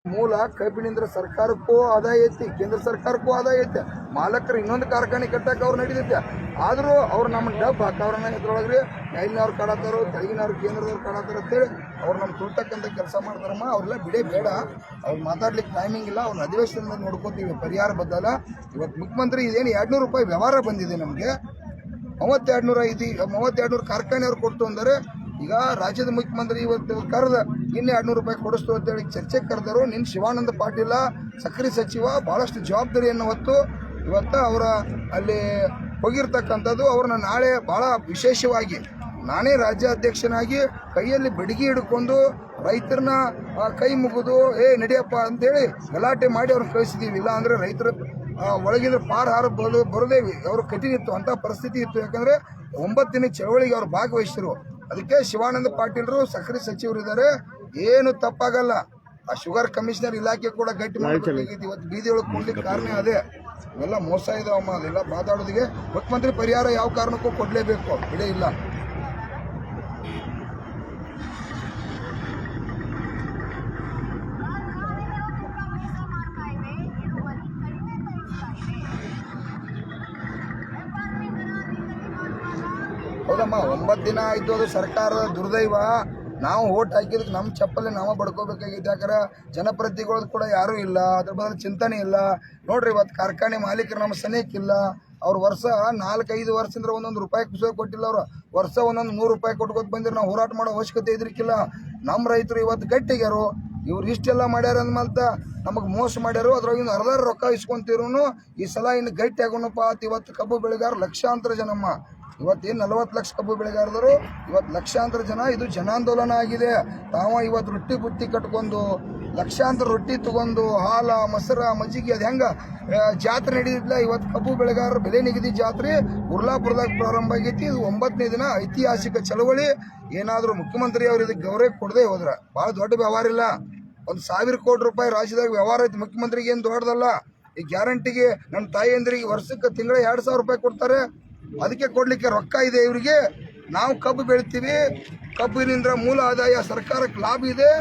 ಮೂಲ ಕಬ್ಬಿನಿಂದ ಸರ್ಕಾರಕ್ಕೂ ಆದಾಯ ಐತಿ, ಕೇಂದ್ರ ಸರ್ಕಾರಕ್ಕೂ ಆದಾಯ ಐತೆ. ಮಾಲಕರು ಇನ್ನೊಂದು ಕಾರ್ಖಾನೆ ಕಟ್ಟಕ್ಕೆ ಅವ್ರು ನಡೀತೈತೆ. ಆದರೂ ಅವ್ರು ನಮ್ಮ ಡಬ್ ಹಾಕವ್ರನ್ನ ಇದ್ರೊಳಗ್ರಿ ಮೇಲಿನವ್ರು ಕಾಡತ್ತಾರೋ ತೆಳಗಿನವ್ರು ಕೇಂದ್ರದವ್ರು ಕಾಡತ್ತಾರ ಅಂತೇಳಿ ಅವ್ರು ನಮ್ಮ ತುಳ್ತಕ್ಕಂಥ ಕೆಲಸ ಮಾಡ್ತಾರಮ್ಮ. ಅವ್ರೆಲ್ಲ ಬಿಡೇ ಬೇಡ, ಅವ್ರು ಮಾತಾಡ್ಲಿಕ್ಕೆ ಟೈಮಿಂಗ್ ಇಲ್ಲ. ಅವ್ರನ್ನ ಅಧಿವೇಶನದಲ್ಲಿ ನೋಡ್ಕೋತೀವಿ, ಪರಿಹಾರ ಬದ್ದಲ್ಲ. ಇವತ್ತು ಮುಖ್ಯಮಂತ್ರಿ ಇದೇನು 200 ರೂಪಾಯಿ ವ್ಯವಹಾರ ಬಂದಿದೆ ನಮಗೆ. 3200 ಕಾರ್ಖಾನೆ ಅವ್ರು ಕೊಟ್ಟು ಅಂದರೆ ಈಗ ರಾಜ್ಯದ ಮುಖ್ಯಮಂತ್ರಿ ಇವತ್ತು ಕರೆದ ಇನ್ನೇ 200 ರೂಪಾಯಿ ಕೊಡಿಸ್ತು ಅಂತೇಳಿ ಚರ್ಚೆ ಕರೆದರು. ನಿನ್ನ ಶಿವಾನಂದ ಪಾಟೀಲ ಸಕ್ಕರೆ ಸಚಿವ ಭಾಳಷ್ಟು ಜವಾಬ್ದಾರಿಯನ್ನು ಹೊತ್ತು ಇವತ್ತು ಅವರ ಅಲ್ಲಿ ಹೋಗಿರ್ತಕ್ಕಂಥದ್ದು. ಅವ್ರನ್ನ ನಾಳೆ ಭಾಳ ವಿಶೇಷವಾಗಿ ನಾನೇ ರಾಜ್ಯಾಧ್ಯಕ್ಷನಾಗಿ ಕೈಯಲ್ಲಿ ಬಡಿಗೆ ಹಿಡ್ಕೊಂಡು ರೈತರನ್ನ ಕೈ ಮುಗಿದು ನಡಿಯಪ್ಪ ಅಂತೇಳಿ ಗಲಾಟೆ ಮಾಡಿ ಅವ್ರನ್ನ ಕಳಿಸಿದ್ದೀವಿ. ಇಲ್ಲ ಅಂದರೆ ರೈತರ ಒಳಗಿದ್ರೆ ಪಾರ ಬರೋದೇ ಅವರು ಕಠಿಣ ಇತ್ತು, ಅಂಥ ಪರಿಸ್ಥಿತಿ ಇತ್ತು. ಯಾಕಂದರೆ 9 ದಿನ ಚಳವಳಿಗೆ ಅವ್ರು ಭಾಗವಹಿಸಿದ್ರು. ಅದಕ್ಕೆ ಶಿವಾನಂದ ಪಾಟೀಲರು ಸಕ್ಕರೆ ಸಚಿವರು ಇದ್ದಾರೆ, ಏನು ತಪ್ಪಾಗಲ್ಲ. ಆ ಶುಗರ್ ಕಮಿಷನರ್ ಇಲಾಖೆ ಕೂಡ ಗಟ್ಟಿ ಮಾಡಬೇಕಾಗಿತ್ತು. ಇವತ್ತು ಬೀದಿಯೊಳಗೆ ಕೊಡ್ಲಿಕ್ಕೆ ಕಾರಣ ಅದೇ. ಇವೆಲ್ಲ ಮೋಸ ಇದಾವಮ್ಮ, ಅದೆಲ್ಲ ಮಾತಾಡೋದಿಗೆ ಮುಖ್ಯಮಂತ್ರಿ ಪರಿಹಾರ ಯಾವ ಕಾರಣಕ್ಕೂ ಕೊಡಲೇಬೇಕು, ಬಿಡೇ ಇಲ್ಲ. ಹೌದಮ್ಮ, 9 ದಿನ ಆಯಿತು. ಅದು ಸರ್ಕಾರದ ದುರ್ದೈವ. ನಾವು ಓಟ್ ಹಾಕಿದಕ್ಕೆ ನಮ್ಮ ಚಪ್ಪಲಿ ನಾವು ಬಡ್ಕೋಬೇಕಾಗಿತ್ತು. ಯಾಕಂದ್ರೆ ಜನಪ್ರತಿನಿಧಿಗಳು ಕೂಡ ಯಾರೂ ಇಲ್ಲ, ಅದ್ರ ಬದಲು ಚಿಂತನೆ ಇಲ್ಲ. ನೋಡ್ರಿ, ಇವತ್ತು ಕಾರ್ಖಾನೆ ಮಾಲೀಕರು ನಮ್ಮ ಸನಿಯಕ್ಕಿಲ್ಲ. ಅವ್ರು ವರ್ಷ 4-5 ವರ್ಷದಿಂದ ಒಂದೊಂದು ರೂಪಾಯಿ ಕುಸಿದು ಕೊಟ್ಟಿಲ್ಲ. ಅವರು ವರ್ಷ ಒಂದೊಂದು 100 ರೂಪಾಯಿ ಕೊಟ್ಕೊತ ಬಂದಿರು. ನಾವು ಹೋರಾಟ ಮಾಡೋ ಅವಶ್ಯಕತೆ ಇದ್ರಿಕ್ಕಿಲ್ಲ. ನಮ್ಮ ರೈತರು ಇವತ್ತು ಗಟ್ಟಿಗ್ಯಾರು. ಇವ್ರು ಇಷ್ಟೆಲ್ಲ ಮಾಡ್ಯಾರ ಅಂದ್ಮಲ್ತ ನಮಗೆ ಮೋಸ ಮಾಡ್ಯಾರು. ಅದ್ರೊಳಗಿಂದ ಅರ್ಧ ರೊಕ್ಕ ಇಸ್ಕೊಂತಿರು. ಈ ಸಲ ಇನ್ನು ಗಟ್ಟಿ ಆಗೋಣಪ್ಪ ಅಂತ ಇವತ್ತು ಕಬ್ಬು ಬೆಳೆಗಾರ ಲಕ್ಷಾಂತರ ಜನಮ್ಮ. ಇವತ್ತೇನು 40 ಲಕ್ಷ ಕಬ್ಬು ಬೆಳೆಗಾರದರು, ಇವತ್ತು ಲಕ್ಷಾಂತರ ಜನ. ಇದು ಜನಾಂದೋಲನ ಆಗಿದೆ. ಇವತ್ತು ರೊಟ್ಟಿ ಬುತ್ತಿ ಕಟ್ಕೊಂಡು ಲಕ್ಷಾಂತರ ರೊಟ್ಟಿ ತಗೊಂಡು ಹಾಲ ಮೊಸರ ಮಜ್ಜಿಗೆ ಅದು ಹೆಂಗೆ ಜಾತ್ರೆ ನಡೆದಿಲ್ಲ. ಇವತ್ತು ಕಬ್ಬು ಬೆಳೆಗಾರರ ಬೆಲೆ ನಿಗದಿ ಜಾತ್ರೆ ಉರ್ಲಾಪುರದಾಗ ಪ್ರಾರಂಭ ಆಗೈತಿ. ಇದು 9ನೇ ದಿನ ಐತಿಹಾಸಿಕ ಚಳವಳಿ. ಏನಾದರೂ ಮುಖ್ಯಮಂತ್ರಿ ಅವರು ಇದಕ್ಕೆ ಗೌರವ ಕೊಡದೆ ಹೋದ್ರೆ ಭಾಳ ದೊಡ್ಡ ವ್ಯವಹಾರ ಇಲ್ಲ. 1,000 ಕೋಟಿ ರೂಪಾಯಿ ರಾಜ್ಯದಾಗ ವ್ಯವಹಾರ ಐತಿ. ಮುಖ್ಯಮಂತ್ರಿಗೆ ಏನು ದೊಡ್ಡದಲ್ಲ. ಈ ಗ್ಯಾರಂಟಿಗೆ ನನ್ನ ತಾಯಿಯಂದ್ರಿಗೆ ವರ್ಷಕ್ಕೆ ತಿಂಗಳ 2,000 ರೂಪಾಯಿ ಕೊಡ್ತಾರೆ. ಅದಕ್ಕೆ ಕೊಡಲಿಕ್ಕೆ ರೊಕ್ಕ ಇದೆ ಇವರಿಗೆ. ನಾವು ಕಬ್ಬು ಬೆಳಿತೀವಿ, ಕಬ್ಬಿನಿಂದ ಮೂಲ ಆದಾಯ ಸರ್ಕಾರಕ್ಕೆ ಲಾಭ ಇದೆ.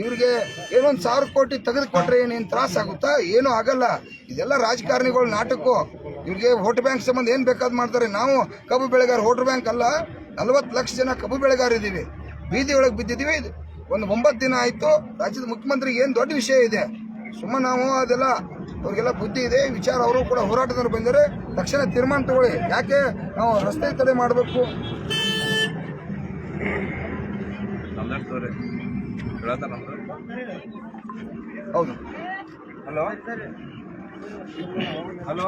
ಇವ್ರಿಗೆ ಏನೊಂದು 1,000 ಕೋಟಿ ತೆಗೆದು ಕೊಟ್ಟರೆ ಏನೇನು ತ್ರಾಸ ಆಗುತ್ತಾ? ಏನೂ ಆಗಲ್ಲ. ಇದೆಲ್ಲ ರಾಜಕಾರಣಿಗಳು ನಾಟಕ. ಇವ್ರಿಗೆ ವೋಟ್ ಬ್ಯಾಂಕ್ ಸಂಬಂಧ ಏನು ಬೇಕಾದ್ ಮಾಡ್ತಾರೆ. ನಾವು ಕಬ್ಬು ಬೆಳೆಗಾರ ವೋಟ್ ಬ್ಯಾಂಕ್ ಅಲ್ಲ. 40 ಲಕ್ಷ ಜನ ಕಬ್ಬು ಬೆಳೆಗಾರ ಇದ್ದೀವಿ, ಬೀದಿ ಒಳಗೆ ಬಿದ್ದಿದ್ದೀವಿ. ಒಂದು 9 ದಿನ ಆಯಿತು. ರಾಜ್ಯದ ಮುಖ್ಯಮಂತ್ರಿಗೆ ಏನು ದೊಡ್ಡ ವಿಷಯ ಇದೆ? ಸುಮ್ಮನೆ ನಾವು ಅದೆಲ್ಲ ಅವ್ರಿಗೆಲ್ಲ ಬುದ್ಧಿ ಇದೆ, ವಿಚಾರ. ಅವರು ಕೂಡ ಹೋರಾಟದಲ್ಲಿ ಬಂದರೆ ತಕ್ಷಣ ತೀರ್ಮಾನ ತಗೊಳ್ಳಿ. ಯಾಕೆ ನಾವು ರಸ್ತೆ ತಡೆ ಮಾಡಬೇಕು? ಹೌದು. ಹಲೋ ಹಲೋ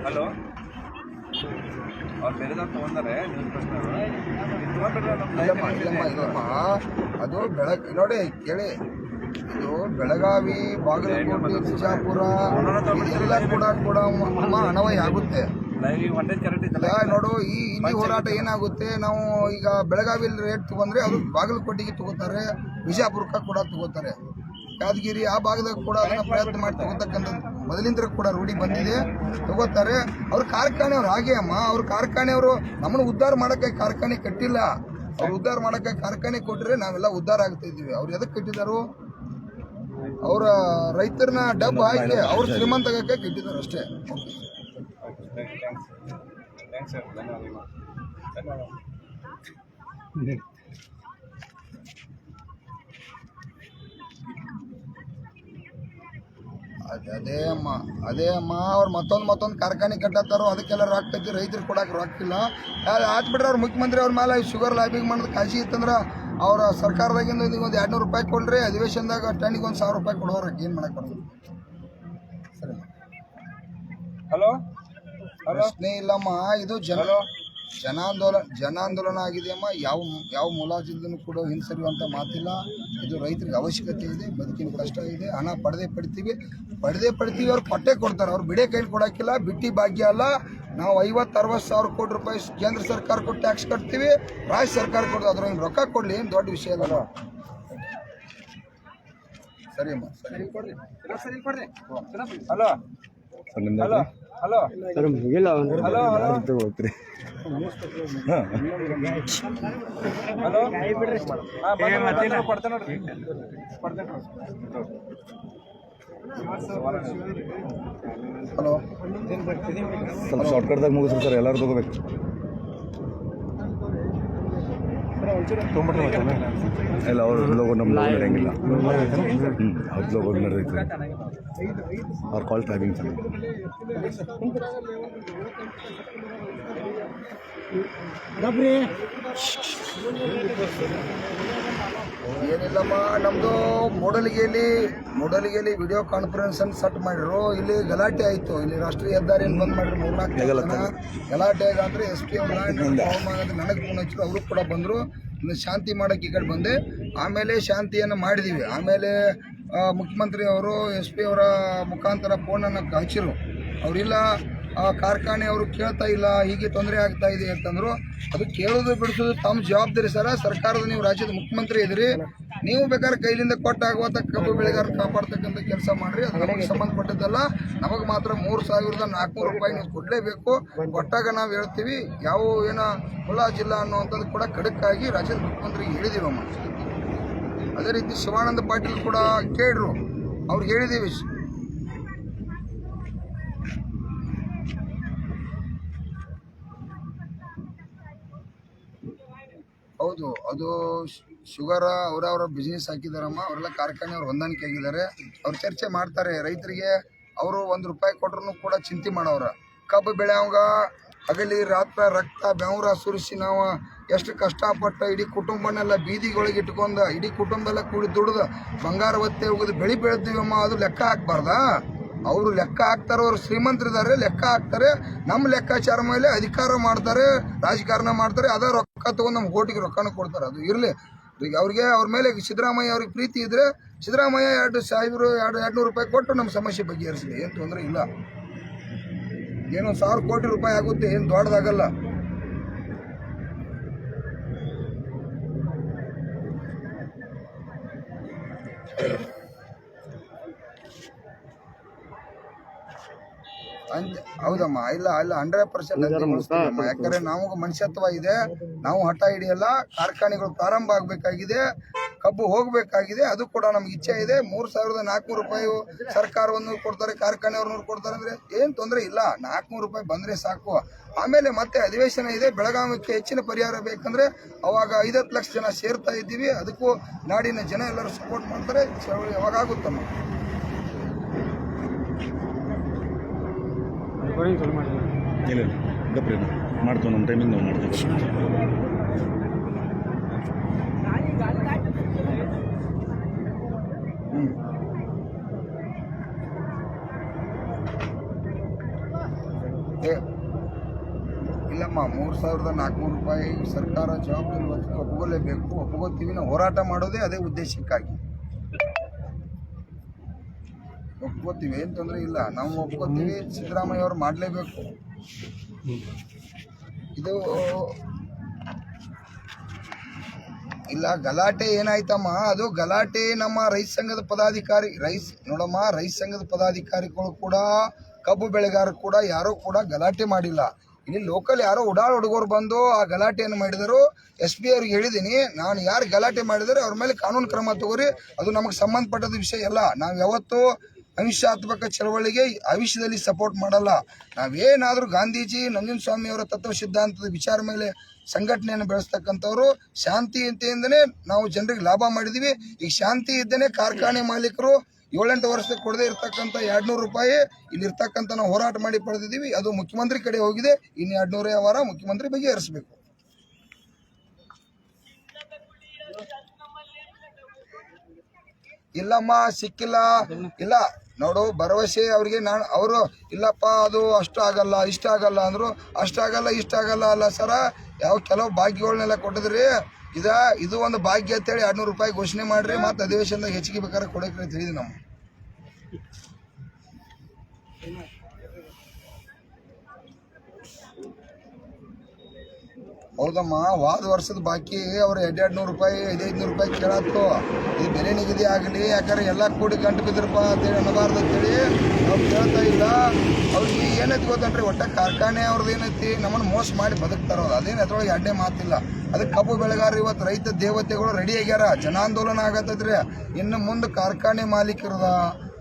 ಹಲೋ ಅವ್ರು ಬೇರೆದವ್ರು ತಗೊಂಡಾರೆ. ಇಲ್ಲಮ್ಮ, ಅದು ನೋಡಿ ಕೇಳಿ, ಇದು ಬೆಳಗಾವಿ, ಬಾಗಲಕೋಟೆ, ಬಿಜಾಪುರ ಎಲ್ಲ ಕೂಡ ಅನ್ವಯ ಆಗುತ್ತೆ. ನೋಡು, ಈ ಇಲ್ಲಿ ಹೋರಾಟ ಏನಾಗುತ್ತೆ, ನಾವು ಈಗ ಬೆಳಗಾವಿಯಲ್ಲಿ ರೇಟ್ ತಗೊಂಡ್ರೆ ಅದು ಬಾಗಲಕೋಟೆಗೆ ತಗೋತಾರೆ, ಬಿಜಾಪುರಕ್ಕೆ ಕೂಡ ತಗೋತಾರೆ, ಯಾದಗಿರಿ ಆ ಭಾಗದಾಗ ಕೂಡ ಅದನ್ನ ಪ್ರಯತ್ನ ಮಾಡಿ ತಗೋತಕ್ಕಂಥದ್ದು ಮೊದಲಿಂದ ಕೂಡ ರೂಢಿ ಬಂದಿದೆ, ತಗೋತಾರೆ. ಅವ್ರ ಕಾರ್ಖಾನೆಯವ್ರು ಹಾಗೆ ಅಮ್ಮ. ಅವ್ರ ಕಾರ್ಖಾನೆಯವರು ನಮ್ಮನ್ನು ಉದ್ಧಾರ ಮಾಡೋಕ್ಕೆ ಕಾರ್ಖಾನೆ ಕಟ್ಟಿಲ್ಲ. ಅವ್ರು ಉದ್ಧಾರ ಮಾಡೋಕ್ಕೆ ಕಾರ್ಖಾನೆ ಕೊಟ್ಟರೆ ನಾವೆಲ್ಲ ಉದ್ಧಾರ ಆಗ್ತಾ ಇದ್ದೀವಿ. ಅವ್ರು ಎದಕ್ಕೆ ಕಟ್ಟಿದಾರು? ಅವರ ರೈತರನ್ನ ಡಬ್ ಹಾಕಿ ಅವ್ರ ಶ್ರೀಮಂತ ಆಗಕ್ಕೆ ಕಟ್ಟಿದ್ದಾರೆ ಅಷ್ಟೇ. ಅದೇ ಅಮ್ಮ ಅವ್ರು ಮತ್ತೊಂದು ಕಾರ್ಖಾನೆ ಕಟ್ಟತ್ತಾರೋ, ಅದಕ್ಕೆಲ್ಲ ರೊಕ್ಕ ಐತಿ. ರೈತರು ಕೊಡಕ್ಕೆ ರೊಕ್ಕ ಇಲ್ಲ. ಆಯ್ತು ಬಿಡ್ರಿ, ಅವ್ರು ಮುಖ್ಯಮಂತ್ರಿ ಅವ್ರ ಮೇಲೆ ಶುಗರ್ ಲಾಬಿಂಗ್ ಮಾಡೋದು ಕಾಶಿ ಇತ್ತಂದ್ರೆ ಅವ್ರ ಸರ್ಕಾರದಾಗಿಂದ ಒಂದು 200 ರೂಪಾಯಿ ಕೊಡ್ರಿ, ಅಧಿವೇಶನದಾಗ ಟನ್ನಿಗೆ 1,000 ರೂಪಾಯಿ ಕೊಡೋರು. ಏನು ಮಾಡಕ್ಕೆ ಬರೋದು? ಸರಿ, ಹಲೋ ಪ್ರಶ್ನೆ ಇಲ್ಲಮ್ಮ. ಇದು ಜನಾಂದೋಲನ ಆಗಿದೆಯಮ್ಮ. ಯಾವ ಮುಲಾಜಿಂದನೂ ಕೂಡ ಹಿಂಸರಿಯುವಂಥ ಮಾತಿಲ್ಲ. ಇದು ರೈತರಿಗೆ ಅವಶ್ಯಕತೆ ಇದೆ, ಬದುಕಿನ ಕಷ್ಟ ಇದೆ. ಹಣ ಪಡೆದೇ ಪಡಿತೀವಿ. ಅವ್ರು ಪಟ್ಟೆ ಕೊಡ್ತಾರೆ. ಅವ್ರು ಬಿಡೇ ಕೈಲಿ ಕೊಡೋಕ್ಕಿಲ್ಲ. ಬಿಟ್ಟಿ ಭಾಗ್ಯ ಅಲ್ಲ. ನಾವು 50-60 ಸಾವಿರ ಕೋಟಿ ರೂಪಾಯಿ ಕೇಂದ್ರ ಸರ್ಕಾರಕ್ಕೂ ಟ್ಯಾಕ್ಸ್ ಕಟ್ತೀವಿ, ರಾಜ್ಯ ಸರ್ಕಾರ ಕೊಡೋದು. ಅದ್ರೊಂದು ರೊಕ್ಕ ಕೊಡಲಿ, ಏನು ದೊಡ್ಡ ವಿಷಯ ಅಲ್ಲ. ಸರಿ ಅಮ್ಮ, ಸರಿ ಕೊಡ್ರಿ. Hello hello hello hello hello ಕೊಡ್ತೇನೆ ನೋಡ್ರಿ ಹಲೋ ಸ್ವಲ್ಪ ಶಾರ್ಟ್ಕಟ್ದಾಗ ಮುಗಿಸ್ರಿ ಸರ್, ಎಲ್ಲರೂ ತಗೋಬೇಕು. ಇಲ್ಲ ಅವ್ರ ಲೋಗೋ ನಮ್ಮ ಲೋಗೋ ನಡೆಯಂಗಿಲ್ಲ. ಅವ್ರ ಲೋಗೋ ನಡೆದೈತೆ. ಅವ್ರ ಕಾಲ್ ಟೈಮಿಂಗ್ ಚೆನ್ನಾಗಿ. ಏನಿಲ್ಲಮ್ಮ, ನಮ್ಮದು ಮೂಡಲಿಗೆಯಲ್ಲಿ ವಿಡಿಯೋ ಕಾನ್ಫರೆನ್ಸ್ ಅನ್ನು ಸೆಟ್ ಮಾಡಿದ್ರು. ಇಲ್ಲಿ ಗಲಾಟೆ ಆಯಿತು. ಇಲ್ಲಿ ರಾಷ್ಟ್ರೀಯ ಹೆದ್ದಾರಿಯನ್ನು ಬಂದ್ ಮಾಡಿದ್ರು. 3-4 ಜನ ಗಲಾಟೆ ಆಗಂದ್ರೆ SP ಅವ್ರ ನನಗೆ ಫೋನ್ ಹಚ್ಚರು. ಅವರು ಕೂಡ ಬಂದರು. ಇನ್ನು ಶಾಂತಿ ಮಾಡೋಕ್ಕೆ ಈ ಕಡೆ ಬಂದೆ. ಆಮೇಲೆ ಶಾಂತಿಯನ್ನು ಮಾಡಿದ್ದೀವಿ. ಆಮೇಲೆ ಮುಖ್ಯಮಂತ್ರಿ ಅವರು SP ಅವರ ಮುಖಾಂತರ ಫೋನನ್ನು ಹಚ್ಚಿರು. ಅವರಿಲ್ಲ, ಕಾರ್ಖಾನೆ ಅವರು ಕೇಳ್ತಾ ಇಲ್ಲ, ಹೀಗೆ ತೊಂದರೆ ಆಗ್ತಾ ಇದೆ ಅಂತಂದರು. ಅದು ಕೇಳೋದು ಬಿಡಿಸೋದು ತಮ್ಮ ಜವಾಬ್ದಾರಿ ಸರ. ಸರ್ಕಾರದ ನೀವು ರಾಜ್ಯದ ಮುಖ್ಯಮಂತ್ರಿ ಇದ್ದೀರಿ, ನೀವು ಬೇಕಾದ್ರೆ ಕೈಲಿಂದ ಕೊಟ್ಟಾಗುವಂಥ ಕಬ್ಬು ಬೆಳೆಗಾರ ಕಾಪಾಡ್ತಕ್ಕಂಥ ಕೆಲಸ ಮಾಡಿರಿ. ಅದು ನಮಗೆ ಸಂಬಂಧಪಟ್ಟದ್ದಲ್ಲ. ನಮಗೆ ಮಾತ್ರ 3,400 ರೂಪಾಯಿ ನೀವು ಕೊಡಲೇಬೇಕು. ಕೊಟ್ಟಾಗ ನಾವು ಹೇಳ್ತೀವಿ, ಯಾವ ಏನೋ ಮುಲಾಜಿಲ್ಲ ಅನ್ನುವಂಥದ್ದು ಕೂಡ ಖಡಕ್ಕಾಗಿ ರಾಜ್ಯದ ಮುಖ್ಯಮಂತ್ರಿಗೆ ಹೇಳಿದ್ದೀವಮ್ಮ. ಅದೇ ರೀತಿ ಶಿವಾನಂದ ಪಾಟೀಲ್ ಕೂಡ ಕೇಳ್ರು, ಅವ್ರಿಗೆ ಹೇಳಿದ್ದೀವಿ. ಹೌದು, ಅದು ಶುಗರ್ ಅವರವರ ಬಿಸ್ನೆಸ್ ಹಾಕಿದಾರಮ್ಮ. ಅವರೆಲ್ಲ ಕಾರ್ಖಾನೆಯವ್ರು ಹೊಂದಾಣಿಕೆ ಆಗಿದ್ದಾರೆ. ಅವ್ರು ಚರ್ಚೆ ಮಾಡ್ತಾರೆ. ರೈತರಿಗೆ ಅವರು 1 ರೂಪಾಯಿ ಕೊಟ್ರು ಕೂಡ ಚಿಂತೆ ಮಾಡೋರ. ಕಬ್ಬು ಬೆಳೆಯವಾಗ ಹಗಲಿ ರಾತ್ರ ರಕ್ತ ಬೆವರ ಸುರಿಸಿ ನಾವು ಎಷ್ಟು ಕಷ್ಟಪಟ್ಟು ಇಡೀ ಕುಟುಂಬನೆಲ್ಲ ಬೀದಿಗಳಿಗೆ ಇಟ್ಕೊಂಡು ಇಡೀ ಕುಟುಂಬ ಎಲ್ಲ ಕೂಡಿ ದುಡ್ದು ಬಂಗಾರ ಒತ್ತೆ ಹೋಗೋದು ಬೆಳಿತೀವಮ್ಮ. ಅದು ಲೆಕ್ಕ ಹಾಕ್ಬಾರ್ದಾ? ಅವರು ಲೆಕ್ಕ ಹಾಕ್ತಾರೆ. ಅವರು ಶ್ರೀಮಂತರಿದ್ದಾರೆ, ಲೆಕ್ಕ ಹಾಕ್ತಾರೆ. ನಮ್ಮ ಲೆಕ್ಕಾಚಾರ ಮೇಲೆ ಅಧಿಕಾರ ಮಾಡ್ತಾರೆ, ರಾಜಕಾರಣ ಮಾಡ್ತಾರೆ. ಅದೇ ರೊಕ್ಕ ತೊಗೊಂಡು ನಮ್ಮ ಓಟಿಗೆ ರೊಕ್ಕನ ಕೊಡ್ತಾರೆ. ಅದು ಇರಲಿ. ಈಗ ಅವ್ರಿಗೆ ಅವ್ರ ಮೇಲೆ ಸಿದ್ದರಾಮಯ್ಯ ಅವ್ರಿಗೆ ಪ್ರೀತಿ ಇದ್ದರೆ ಸಿದ್ದರಾಮಯ್ಯ 200 ರೂಪಾಯಿ ಕೊಟ್ಟು ನಮ್ಮ ಸಮಸ್ಯೆ ಬಗೆಹರಿಸಲಿ, ಏನು ತೊಂದರೆ ಇಲ್ಲ. ಏನೋ 1,000 ಕೋಟಿ ರೂಪಾಯಿ ಆಗುತ್ತೆ, ಏನು ದೊಡ್ಡದಾಗಲ್ಲ. ಹೌದಮ್ಮ, ಇಲ್ಲ 100% ಯಾಕಂದ್ರೆ ನಮಗೆ ಮನುಷ್ಯತ್ವ ಇದೆ. ನಾವು ಹಠ ಹಿಡಿಯಲ್ಲ. ಕಾರ್ಖಾನೆಗಳು ಪ್ರಾರಂಭ ಆಗಬೇಕಾಗಿದೆ, ಕಬ್ಬು ಹೋಗಬೇಕಾಗಿದೆ. ಅದು ಕೂಡ ನಮ್ಗೆ ಇಚ್ಛೆ ಇದೆ. 3,400 ರೂಪಾಯಿ ಸರ್ಕಾರವನ್ನು ಕೊಡ್ತಾರೆ, ಕಾರ್ಖಾನೆಯವ್ರನ್ನೂ ಕೊಡ್ತಾರೆ ಅಂದರೆ ಏನು ತೊಂದರೆ ಇಲ್ಲ. 400 ರೂಪಾಯಿ ಬಂದರೆ ಸಾಕು. ಆಮೇಲೆ ಮತ್ತೆ ಅಧಿವೇಶನ ಇದೆ. ಬೆಳಗಾವಿಗೆ ಹೆಚ್ಚಿನ ಪರಿಹಾರ ಬೇಕಂದ್ರೆ ಅವಾಗ 50 ಲಕ್ಷ ಜನ ಸೇರ್ತಾ ಇದ್ದೀವಿ. ಅದಕ್ಕೂ ನಾಡಿನ ಜನ ಎಲ್ಲರೂ ಸಪೋರ್ಟ್ ಮಾಡ್ತಾರೆ. ಚಳವಳಿ ಯಾವಾಗ ಆಗುತ್ತಮ್ಮ. ಇಲ್ಲ ಗಪ್ರಿ ಮಾಡ್ತೀವಿ, ನಮ್ಮ ಟೈಮಿಂಗ್ ನಾವು ಮಾಡ್ತೀವಿ. ಇಲ್ಲಮ್ಮ, 3,400 ರೂಪಾಯಿ ಸರ್ಕಾರ ಜವಾಬ್ದಾರಿ ಒಪ್ಪಿಕೊಳ್ಳೇಬೇಕು. ಒಪ್ಪಿಕೋತೀವಿ. ನಾವು ಹೋರಾಟ ಮಾಡೋದೇ ಅದೇ ಉದ್ದೇಶಕ್ಕಾಗಿ ಒಪ್ಕೋತೀವಿ, ಏನು ತೊಂದರೆ ಇಲ್ಲ. ನಾವು ಒಪ್ಕೋತೀವಿ. ಸಿದ್ದರಾಮಯ್ಯ ಅವರು ಮಾಡಲೇಬೇಕು. ಇದು ಇಲ್ಲ ಗಲಾಟೆ ಏನಾಯ್ತಮ್ಮ, ಅದು ಗಲಾಟೆ ನಮ್ಮ ರೈತ ಸಂಘದ ಪದಾಧಿಕಾರಿ ರೈತ ಸಂಘದ ಪದಾಧಿಕಾರಿಗಳು ಕೂಡ ಕಬ್ಬು ಬೆಳೆಗಾರರು ಕೂಡ ಯಾರೂ ಕೂಡ ಗಲಾಟೆ ಮಾಡಿಲ್ಲ. ಇಲ್ಲಿ ಲೋಕಲ್ ಯಾರೋ ಹುಡುಗರು ಬಂದು ಆ ಗಲಾಟೆಯನ್ನು ಮಾಡಿದರು. SP ಅವ್ರಿಗೆ ಹೇಳಿದ್ದೀನಿ, ನಾನು ಯಾರು ಗಲಾಟೆ ಮಾಡಿದರೆ ಅವ್ರ ಮೇಲೆ ಕಾನೂನು ಕ್ರಮ ತಗೋರಿ. ಅದು ನಮಗೆ ಸಂಬಂಧಪಟ್ಟದ ವಿಷಯ ಅಲ್ಲ. ನಾವು ಯಾವತ್ತೂ ಅಹಿಂಸಾತ್ಮಕ ಚಳವಳಿಗೆ ಆವಿಷಯದಲ್ಲಿ ಸಪೋರ್ಟ್ ಮಾಡಲ್ಲ. ನಾವೇನಾದರೂ ಗಾಂಧೀಜಿ ನಂಜನಸ್ವಾಮಿ ಅವರ ತತ್ವ ಸಿದ್ಧಾಂತದ ವಿಚಾರ ಮೇಲೆ ಸಂಘಟನೆಯನ್ನು ಬೆಳೆಸ್ತಕ್ಕಂಥವ್ರು. ಶಾಂತಿ ಅಂತೆಂದನೇ ನಾವು ಜನರಿಗೆ ಲಾಭ ಮಾಡಿದ್ದೀವಿ. ಈಗ ಶಾಂತಿ ಇದ್ದೇನೆ ಕಾರ್ಖಾನೆ ಮಾಲೀಕರು 7-8 ವರ್ಷಕ್ಕೆ ಕೊಡದೇ ಇರ್ತಕ್ಕಂಥ 200 ರೂಪಾಯಿ ಇಲ್ಲಿರ್ತಕ್ಕಂಥ ನಾವು ಹೋರಾಟ ಮಾಡಿ ಪಡೆದಿದ್ದೀವಿ. ಅದು ಮುಖ್ಯಮಂತ್ರಿ ಕಡೆ ಹೋಗಿದೆ. ಇನ್ನು 200 ವಾರ ಮುಖ್ಯಮಂತ್ರಿ ಬಗೆಹರಿಸಬೇಕು. ಇಲ್ಲಮ್ಮ, ಸಿಕ್ಕಿಲ್ಲ. ಇಲ್ಲ ನೋಡು, ಭರವಸೆ ಅವ್ರಿಗೆ ಅವರು ಇಲ್ಲಪ್ಪ ಅದು ಅಷ್ಟು ಆಗಲ್ಲ ಇಷ್ಟ ಆಗಲ್ಲ ಅಂದರು. ಅಷ್ಟಾಗಲ್ಲ ಇಷ್ಟಾಗಲ್ಲ ಅಲ್ಲ ಸರ, ಕೆಲವು ಭಾಗ್ಯಗಳನ್ನೆಲ್ಲ ಕೊಟ್ಟಿದ್ರಿ. ಇದು ಒಂದು ಭಾಗ್ಯ ಅಂತೇಳಿ 200 ರೂಪಾಯಿ ಘೋಷಣೆ ಮಾಡ್ರಿ. ಮತ್ತು ಅಧಿವೇಶನದಾಗ ಹೆಚ್ಚಿಗೆ ಬೇಕಾದ್ರೆ ಕೊಡೋಕೆ ಅಂತ ಹೇಳಿದ್ವಿ ನಾವು. ಹೌದಮ್ಮ, ಹೋದ ವರ್ಷದ ಬಾಕಿ ಅವ್ರು 200 ರೂಪಾಯಿ 500 ರೂಪಾಯಿ ಕೇಳತ್ತು. ಇದು ಬೆಲೆ ನಿಗದಿ ಆಗಲಿ, ಯಾಕಂದ್ರೆ ಎಲ್ಲ ಕೂಡಿ ಗಂಟು ಬಿದ್ರಪ್ಪ ಅಂತೇಳಿ ಅನ್ನಬಾರ್ದು ಅಂತೇಳಿ ನಾವು ಕೇಳ್ತಾ ಇಲ್ಲ. ಅವ್ರಿಗೆ ಏನೈತಿ ಗೊತ್ತನ್ರಿ, ಒಟ್ಟ ಕಾರ್ಖಾನೆ ಅವ್ರದ್ದು ಏನೈತಿ ನಮ್ಮನ್ನು ಮೋಸ ಮಾಡಿ ಬದುಕ್ತಾರ. ಅದೇನು ಅದ್ರೊಳಗೆ ಅಡ್ಡೆ ಮಾತಿಲ್ಲ. ಅದಕ್ಕೆ ಕಬ್ಬು ಬೆಳೆಗಾರರು ಇವತ್ತು ರೈತ ದೇವತೆಗಳು ರೆಡಿ ಆಗ್ಯಾರ. ಜನಾಂದೋಲನ ಆಗತ್ತದ್ರಿ. ಇನ್ನು ಮುಂದೆ ಕಾರ್ಖಾನೆ ಮಾಲೀಕರದ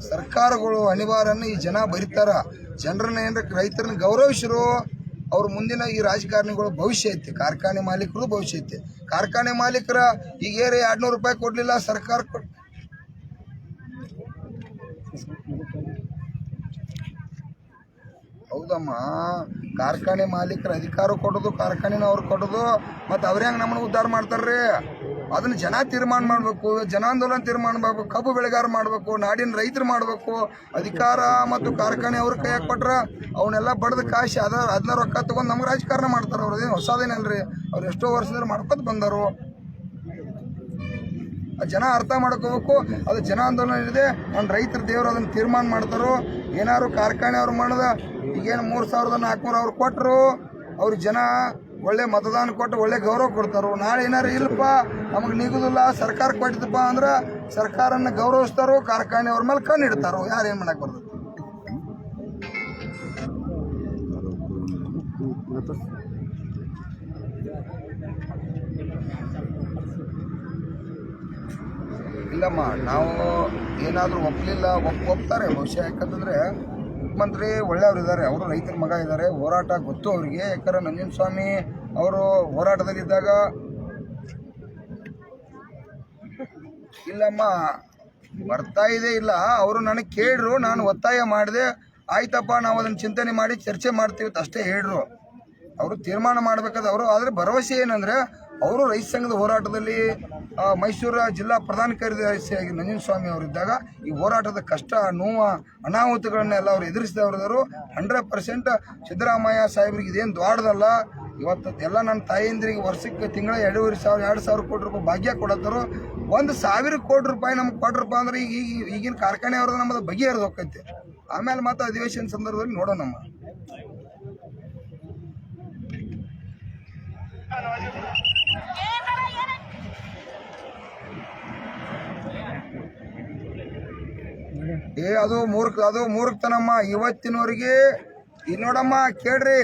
ಸರ್ಕಾರಗಳು ಅನಿವಾರ್ಯನ ಈ ಜನ ಬರೀತಾರ. ಜನರನ್ನ ಏನ್ರ ರೈತರನ್ನ ಗೌರವಿಸಿರು, ಅವ್ರ ಮುಂದಿನ ಈ ರಾಜಕಾರಣಿಗಳು ಭವಿಷ್ಯ ಐತಿ. ಕಾರ್ಖಾನೆ ಮಾಲೀಕರು ಭವಿಷ್ಯ ಐತಿ. ಕಾರ್ಖಾನೆ ಮಾಲೀಕರ ಈಗ 200 ರೂಪಾಯಿ ಕೊಡ್ಲಿಲ್ಲ ಸರ್ಕಾರ ಹೌದಮ್ಮ, ಕಾರ್ಖಾನೆ ಮಾಲೀಕರ ಅಧಿಕಾರ ಕೊಡೋದು, ಕಾರ್ಖಾನೆನವ್ರು ಕೊಡೋದು, ಮತ್ತು ಅವ್ರ ಹೆಂಗೆ ನಮ್ಮನ್ನು ಉದ್ಧಾರ ಮಾಡ್ತಾರ್ರಿ? ಅದನ್ನ ಜನ ತೀರ್ಮಾನ ಮಾಡಬೇಕು, ಜನಾಂದೋಲನ ತೀರ್ಮಾನ ಮಾಡಬೇಕು, ಕಬ್ಬು ಬೆಳೆಗಾರ ಮಾಡಬೇಕು, ನಾಡಿನ ರೈತರು ಮಾಡಬೇಕು. ಅಧಿಕಾರ ಮತ್ತು ಕಾರ್ಖಾನೆ ಅವ್ರ ಕೈಯಾಗ ಕೊಟ್ರ ಅವನ್ನೆಲ್ಲ ಬಡ್ದು ಕಾಶಿ ಅದನ್ನ ರೊಕ್ಕ ತೊಗೊಂಡು ನಮ್ಗೆ ರಾಜಕಾರಣ ಮಾಡ್ತಾರೆ. ಅವ್ರದೇನು ಹೊಸದೇನಲ್ರಿ, ಅವ್ರು ಎಷ್ಟೋ ವರ್ಷದಿಂದ ಮಾಡ್ಕೊತ ಬಂದರು. ಜನ ಅರ್ಥ ಮಾಡ್ಕೋಬೇಕು. ಅದು ಜನ ಆಂದೋಲನ ಇದೆ. ಒಂದು ರೈತರ ದೇವರು ಅದನ್ನು ತೀರ್ಮಾನ ಮಾಡ್ತಾರೋ. ಏನಾದ್ರು ಕಾರ್ಖಾನೆ ಅವ್ರು ಮಾಡೋದ ಈಗೇನು 3,400 ಅವ್ರು ಕೊಟ್ಟರು, ಅವ್ರಿಗೆ ಜನ ಒಳ್ಳೆ ಮತದಾನ ಕೊಟ್ಟು ಒಳ್ಳೆ ಗೌರವ ಕೊಡ್ತಾರೋ. ನಾಳೆ ಏನಾರು ಇಲ್ಲಪ್ಪ ನಮಗೆ ನಿಗುದಿಲ್ಲ, ಸರ್ಕಾರ ಕೊಟ್ಟಿದ್ದಪ್ಪ ಅಂದ್ರೆ ಸರ್ಕಾರನ ಗೌರವಿಸ್ತಾರೋ, ಕಾರ್ಖಾನೆ ಅವ್ರ ಮೇಲೆ ಕಣ್ಣು ಇಡ್ತಾರೋ. ಯಾರೇನು ಮಾಡಕ್ಕೆ ಬರ್ತದೆ? ಇಲ್ಲಮ್ಮ, ನಾವು ಏನಾದರೂ ಒಪ್ಪಲಿಲ್ಲ, ಒಪ್ತಾರೆ ಬಹುಶಃ. ಯಾಕಂತಂದರೆ ಮುಖ್ಯಮಂತ್ರಿ ಒಳ್ಳೆಯವ್ರು ಇದ್ದಾರೆ, ಅವರು ರೈತರ ಮಗ ಇದ್ದಾರೆ, ಹೋರಾಟ ಗೊತ್ತು ಅವರಿಗೆ. ಯಾಕಂದ್ರೆ ನಂಜನಸ್ವಾಮಿ ಅವರು ಹೋರಾಟದಲ್ಲಿದ್ದಾಗ ಇಲ್ಲಮ್ಮ ಬರ್ತಾ ಇದೆ ಇಲ್ಲ, ಅವರು ನನಗೆ ಕೇಳಿದ್ರು, ನಾನು ಒತ್ತಾಯ ಮಾಡಿದೆ. ಆಯ್ತಪ್ಪ ನಾವು ಅದನ್ನು ಚಿಂತನೆ ಮಾಡಿ ಚರ್ಚೆ ಮಾಡ್ತೀವಿ ಅಂತ ಅಷ್ಟೇ ಹೇಳಿದ್ರು. ಅವರು ತೀರ್ಮಾನ ಮಾಡಬೇಕಾದ ಅವರು. ಆದರೆ ಭರವಸೆ ಏನಂದರೆ, ಅವರು ರೈತ ಸಂಘದ ಹೋರಾಟದಲ್ಲಿ ಮೈಸೂರು ಜಿಲ್ಲಾ ಪ್ರಧಾನ ಕಾರ್ಯದರ್ಶಿಯಾಗಿ ನಂಜನಸ್ವಾಮಿ ಅವರಿದ್ದಾಗ ಈ ಹೋರಾಟದ ಕಷ್ಟ, ನೋವು, ಅನಾಹುತಗಳನ್ನೆಲ್ಲ ಅವರು ಎದುರಿಸಿದವರು. 100% ಸಿದ್ದರಾಮಯ್ಯ ಸಾಹೇಬ್ರಿಗೆ ಇದೇನು ದ್ವಾಡದಲ್ಲ. ಇವತ್ತು ಎಲ್ಲ ನನ್ನ ತಾಯಂದ್ರಿಗೆ ವರ್ಷಕ್ಕೆ ತಿಂಗಳ 2,500 ಕೋಟಿ ರೂಪಾಯಿ ಭಾಗ್ಯ ಕೊಡತ್ತರು. 1,000 ಕೋಟಿ ರೂಪಾಯಿ ನಮ್ಗೆ ಕೊಟ್ರಪ್ಪ ಅಂದ್ರೆ ಈಗಿನ ಕಾರ್ಖಾನೆ ಅವ್ರದ್ದು ನಮ್ಮದು ಬಗೆಹರಿದು ಹೋಗ್ತೈತೆ. ಆಮೇಲೆ ಮತ್ತೆ ಅಧಿವೇಶನ ಸಂದರ್ಭದಲ್ಲಿ ನೋಡೋಣ. ನಮ್ಮ ಅದು ಮೂರ್ಖತನಮ್ಮ. ಇವತ್ತಿನವರೆಗೆ ಇಲ್ಲಿ ನೋಡಮ್ಮ, ಕೇಳ್ರಿ,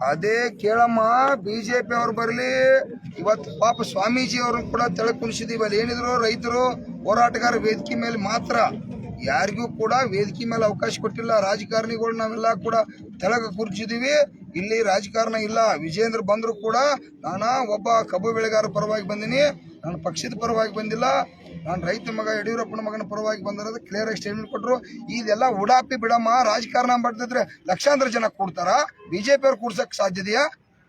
ಅದೇ ಕೇಳಮ್ಮ. BJP ಅವ್ರು ಬರಲಿ, ಇವತ್ತು ಪಾಪ ಸ್ವಾಮೀಜಿ ಅವ್ರನ್ನ ಕೂಡ ತೆಳಗ್ ಕುಣಿಸಿದೀವಿ. ಅಲ್ಲಿ ಏನಿದ್ರು ರೈತರು ಹೋರಾಟಗಾರ ವೇದಿಕೆ ಮೇಲೆ ಮಾತ್ರ, ಯಾರಿಗೂ ಕೂಡ ವೇದಿಕೆ ಮೇಲೆ ಅವಕಾಶ ಕೊಟ್ಟಿಲ್ಲ. ರಾಜಕಾರಣಿಗಳು ನಾವೆಲ್ಲ ಕೂಡ ತೆಳಗ ಕೂರ್ಸಿದೀವಿ. ಇಲ್ಲಿ ರಾಜಕಾರಣ ಇಲ್ಲ. ವಿಜೇಂದ್ರ ಬಂದ್ರು ಕೂಡ ನಾನು ಒಬ್ಬ ಕಬ್ಬು ಬೆಳೆಗಾರ ಪರವಾಗಿ ಬಂದಿನಿ, ನಾನು ಪಕ್ಷದ ಪರವಾಗಿ ಬಂದಿಲ್ಲ, ನಾನು ರೈತ ಮಗ ಯಡಿಯೂರಪ್ಪನ ಮಗನ ಪರವಾಗಿ ಬಂದಿರೋದು ಕ್ಲಿಯರ್ ಆಗಿ ಸ್ಟೇಟ್ಮೆಂಟ್ ಕೊಟ್ಟರು. ಇದೆಲ್ಲ ಉಡಾಪಿ ಬಿಡಮ್ಮ. ರಾಜಕಾರಣ ಮಾಡ್ತಿದ್ರೆ ಲಕ್ಷಾಂತರ ಜನ ಕೂಡ್ತಾರ, BJP ಅವ್ರು ಕೂಡ್ಸಕ್ ಸಾಧ್ಯತೆಯಾ?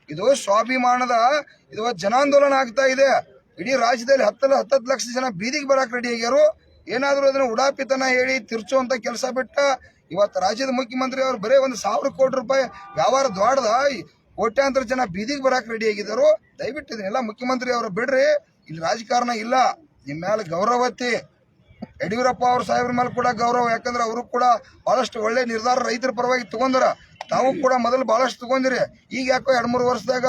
ಇದು ಸ್ವಾಭಿಮಾನದ ಇದು ಜನಾಂದೋಲನ ಆಗ್ತಾ ಇದೆ. ಇಡೀ ರಾಜ್ಯದಲ್ಲಿ 10 ಲಕ್ಷ ಜನ ಬೀದಿಗೆ ಬರಕ್ಕೆ ರೆಡಿ ಆಗ್ಯಾರು. ಏನಾದರೂ ಅದನ್ನ ಉಡಾಪಿತನ ಹೇಳಿ ತಿರ್ಚುವಂತ ಕೆಲಸ ಬಿಟ್ಟ ಇವತ್ತು ರಾಜ್ಯದ ಮುಖ್ಯಮಂತ್ರಿ ಅವರು ಬರೀ 1,000 ಕೋಟಿ ರೂಪಾಯಿ ವ್ಯವಹಾರ ದ್ವಾಡದ ಕೋಟ್ಯಾಂತರ ಜನ ಬೀದಿಗೆ ಬರಕ್ಕೆ ರೆಡಿ ಆಗಿದ್ದಾರೆ. ದಯವಿಟ್ಟು ಇದನ್ನೆಲ್ಲ ಮುಖ್ಯಮಂತ್ರಿ ಅವರು ಬಿಡ್ರಿ. ಇಲ್ಲಿ ರಾಜಕಾರಣ ಇಲ್ಲ. ನಿಮ್ಮ ಮೇಲೆ ಗೌರವತಿ ಯಡಿಯೂರಪ್ಪ ಅವ್ರ ಸಾಹೇಬ್ರ ಮೇಲೆ ಕೂಡ ಗೌರವ. ಯಾಕಂದ್ರೆ ಅವರು ಕೂಡ ಬಹಳಷ್ಟು ಒಳ್ಳೆ ನಿರ್ಧಾರ ರೈತರ ಪರವಾಗಿ ತಗೊಂಡಾರ. ತಾವು ಕೂಡ ಮೊದಲು ಬಹಳಷ್ಟು ತಗೊಂಡಿರಿ. ಈಗ ಯಾಕೋ 2-3 ವರ್ಷದಾಗ